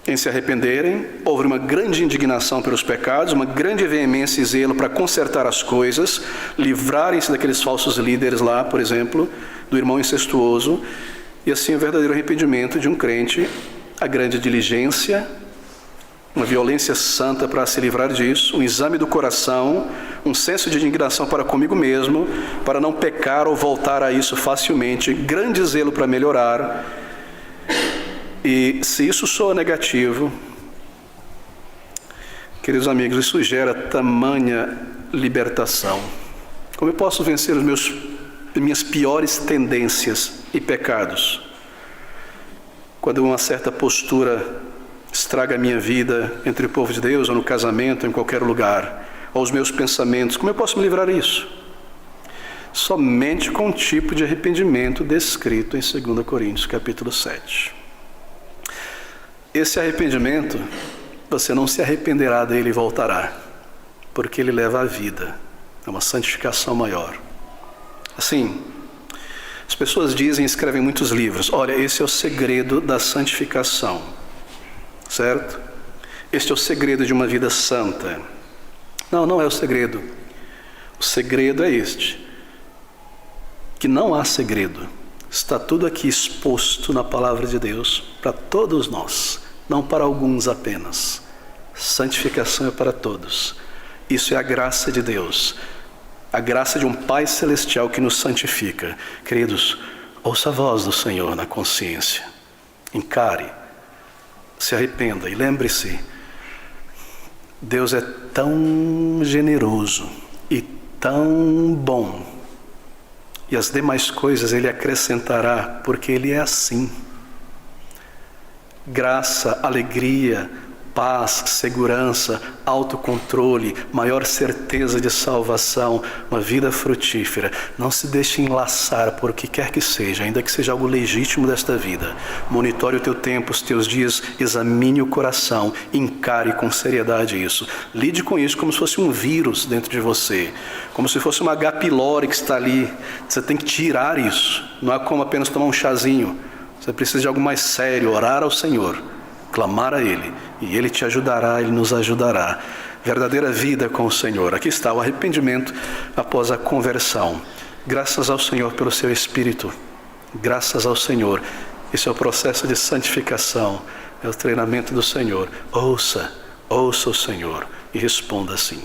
em se arrependerem, houve uma grande indignação pelos pecados, uma grande veemência e zelo para consertar as coisas, livrarem-se daqueles falsos líderes lá, por exemplo, do irmão incestuoso, e assim o verdadeiro arrependimento de um crente, a grande diligência, uma violência santa para se livrar disso, um exame do coração, um senso de indignação para comigo mesmo, para não pecar ou voltar a isso facilmente, grande zelo para melhorar. E se isso soa negativo, queridos amigos, isso gera tamanha libertação. Como eu posso vencer minhas piores tendências e pecados? Quando uma certa postura estraga a minha vida entre o povo de Deus, ou no casamento, ou em qualquer lugar, ou os meus pensamentos, como eu posso me livrar disso? Somente com um tipo de arrependimento descrito em 2 Coríntios, capítulo 7. Esse arrependimento, você não se arrependerá dele e voltará, porque ele leva à vida, é uma santificação maior. Assim, as pessoas dizem e escrevem muitos livros, olha, esse é o segredo da santificação, certo? Este é o segredo de uma vida santa. Não, não é o segredo. O segredo é este, que não há segredo. Está tudo aqui exposto na palavra de Deus para todos nós, não para alguns apenas. Santificação é para todos. Isso é a graça de Deus, a graça de um Pai Celestial que nos santifica. Queridos, ouça a voz do Senhor na consciência. Encare, se arrependa e lembre-se, Deus é tão generoso e tão bom, e as demais coisas Ele acrescentará, porque Ele é assim. Graça, alegria, paz, segurança, autocontrole, maior certeza de salvação, uma vida frutífera. Não se deixe enlaçar por o que quer que seja, ainda que seja algo legítimo desta vida. Monitore o teu tempo, os teus dias, examine o coração, encare com seriedade isso. Lide com isso como se fosse um vírus dentro de você, como se fosse uma H. pylori que está ali. Você tem que tirar isso. Não é como apenas tomar um chazinho. Você precisa de algo mais sério, orar ao Senhor, clamar a Ele, e Ele te ajudará, Ele nos ajudará. Verdadeira vida com o Senhor. Aqui está o arrependimento após a conversão. Graças ao Senhor pelo seu Espírito. Graças ao Senhor. Esse é o processo de santificação. É o treinamento do Senhor. Ouça o Senhor e responda assim.